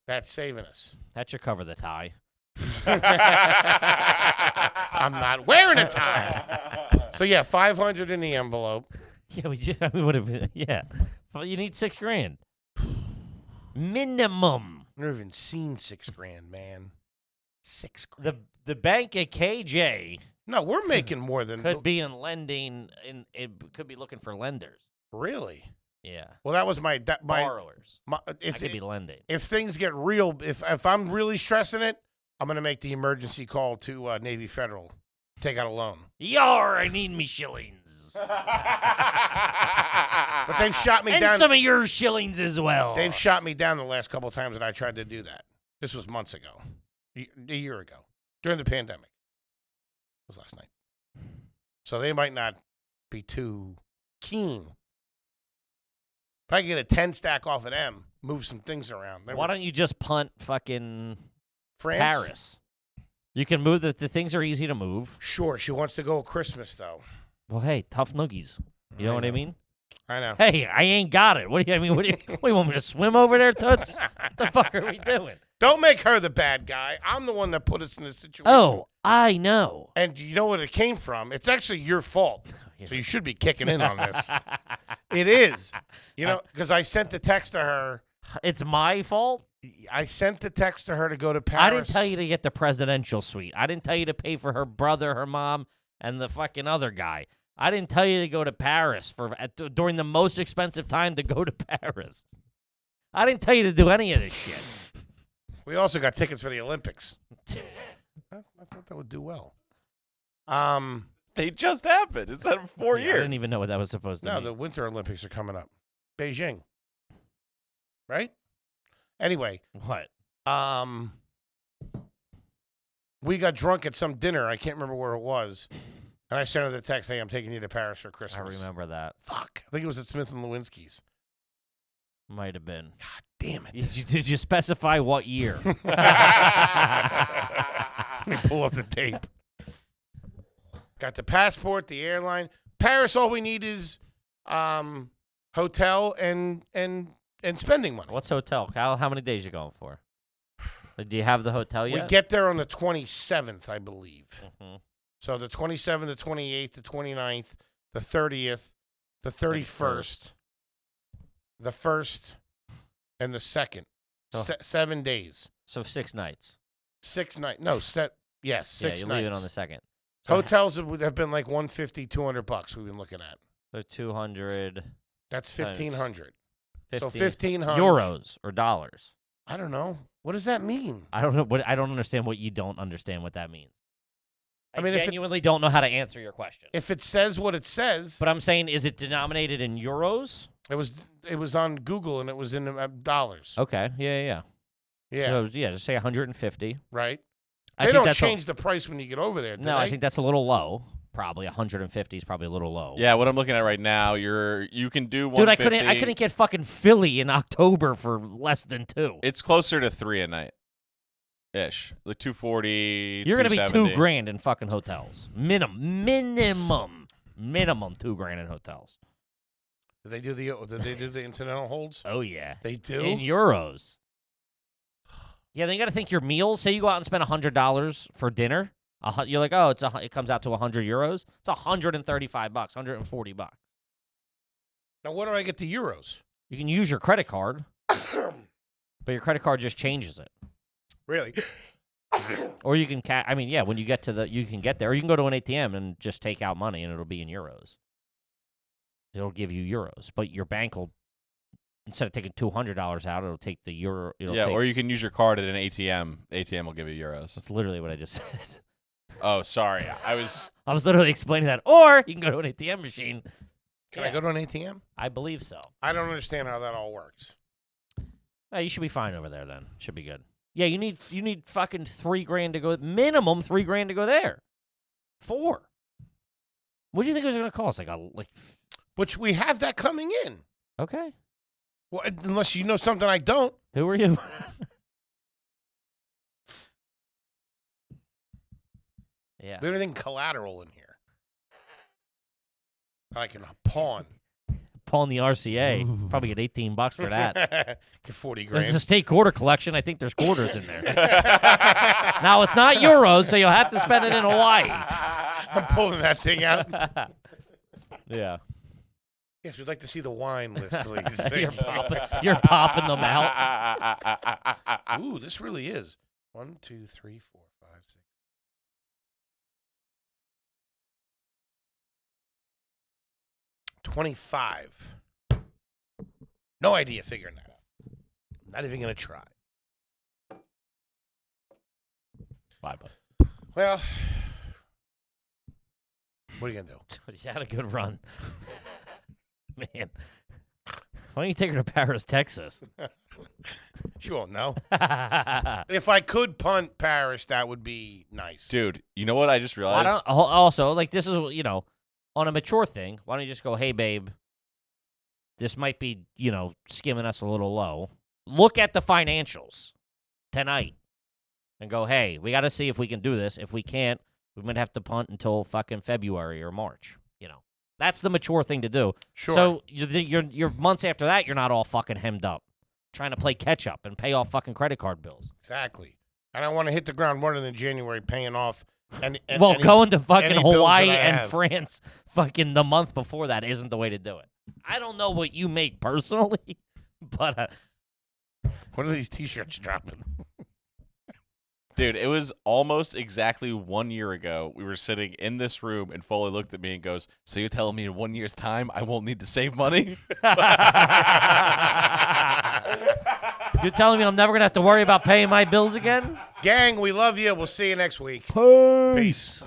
That's saving us. That should cover the tie. I'm not wearing a tie. So yeah, 500 in the envelope. Yeah, we would have. Yeah, well, you need $6,000 minimum. I've never even seen $6,000, man. $6,000. The bank at KJ No, we're making more than could be in lending. It could be looking for lenders. really. Yeah, Well, that was my borrowers. I if could be lending. if things get real, if I'm really stressing it, I'm gonna make the emergency call to Navy Federal, take out a loan. Yar, I need me shillings. But they've shot me And down. some of your shillings as well. They've shot me down the last couple of times that I tried to do that. This was months ago, a year ago, during the pandemic. It was last night. So they might not be too keen. If I can get a 10 stack off of them, move some things around. Why don't you just punt fucking France? Paris? You can move the things are easy to move. Sure, she wants to go Christmas though. Well, hey, tough noogies. You know what I mean? I know. Hey, I ain't got it. What do you I mean? What do you want me to swim over there, Toots? What the fuck are we doing? Don't make her the bad guy. I'm the one that put us in this situation. Oh, I know. And you know what it came from? It's actually your fault. So you should be kicking in on this. It is. You know, because I sent the text to her. It's my fault. I sent the text to her to go to Paris. I didn't tell you to get the presidential suite. I didn't tell you to pay for her brother, her mom, and the fucking other guy. I didn't tell you to go to Paris during the most expensive time to go to Paris. I didn't tell you to do any of this shit. We also got tickets for the Olympics. I thought that would do well. They just happened. It's at 4 Yeah, years. I didn't even know what that was supposed to No, mean. the Winter Olympics are coming up. Beijing. Right? Anyway, What? we got drunk at some dinner. I can't remember where it was. And I sent her the text, hey, I'm taking you to Paris for I Christmas. remember that. Fuck. I think it was at Smith and Lewinsky's. Might have been. God damn it. Did you specify what year? Let me pull up the tape. Got the passport, the airline. Paris, all we need is hotel and spending money. What's hotel? How many days you going for? Do you have the hotel yet? We get there on the 27th, I believe. Mhm. So the 27th, the 28th, the 29th, the 30th, the 31st, the 1st, and the 2nd. So- 7 days. So 6 nights. 6 nights. No, yes, 6 Yeah, nights. you leave it on the 2nd. So Hotels have been like $150, $200 we've been looking at. So 200. That's 1,500. So 15 1,500 euros or dollars. I don't know. What does that mean? I don't know. I don't understand what you don't understand what that means. I mean, if it- genuinely don't know how to answer your question. If it says what it says, But I'm saying, is it denominated in euros? it was on Google and it was in dollars. Okay. Yeah. Yeah, So, just say 150. right. I They think don't that's change the price when you get over there. Do No, they? I think that's a little low. Probably 150 is probably a little low. Yeah, what I'm looking at right now, you can do Dude, 150. I couldn't get fucking Philly in October for less than 2. It's closer to 3 a night, ish. Like 240. You're gonna be $270. $2,000 in fucking hotels. Minimum $2,000 in hotels. Did they do the incidental holds? Oh yeah, They do. in euros. Yeah, then you got to think your meals. Say you go out and spend $100 for dinner. You're like, oh, it comes out to 100 euros. It's $135, $140. Now, where do I get the euros? You can use your credit card, but your credit card just changes it. Really? Or you can, when you get to you can get there. Or you can go to an ATM and just take out money, and it'll be in euros. It'll give you euros, but your bank will, instead of taking $200 out, it'll take the euro. Or you can use your card at an ATM. ATM will give you euros. That's literally what I just said. Oh, sorry. I was literally explaining that. Or you can go to an ATM machine. Can I go to an ATM? I believe so. I don't understand how that all works. You should be fine over there then. Should be good. Yeah, you need fucking $3,000 to go. Minimum $3,000 to go there. 4. What do you think it was going to cost? Which we have that coming in. Okay. Well, unless you know something I don't. Who are you? Yeah. We have anything collateral in here. I can pawn. Pawn the RCA. Probably get $18 for that. Get 40 There's grand. a state quarter collection. I think there's quarters in there. Now, it's not euros, so you'll have to spend it in Hawaii. I'm pulling that thing out. Yeah. Yes, we'd like to see the wine list, please. You're popping them out. Ooh, this really is. 1, 2, 3, 4, 5, 6. 25. No idea figuring that out. Not even going to try. $5. Well, what are you going to do? You had a good run. Man. Why don't you take her to Paris, Texas? She won't know. If I could punt Paris, that would be nice. Dude, you know what I just realized? Also, this is, on a mature thing, why don't you just go, hey, babe, this might be, skimming us a little low. Look at the financials tonight and go, hey, we got to see if we can do this. If we can't, we might have to punt until fucking February or March, That's the mature thing to do. Sure. So you're months after that, you're not all fucking hemmed up, trying to play catch up and pay off fucking credit card bills. Exactly. I don't want to hit the ground running in January paying off. Going to fucking any bills Hawaii that I and have. France fucking the month before that isn't the way to do it. I don't know what you make personally, but When are these T-shirts dropping? Dude, it was almost exactly 1 year ago. We were sitting in this room, and Foley looked at me and goes, "So you're telling me in 1 year's time I won't need to save money?" you're telling me I'm never gonna have to worry about paying my bills again? Gang, we love you. We'll see you next week. Peace.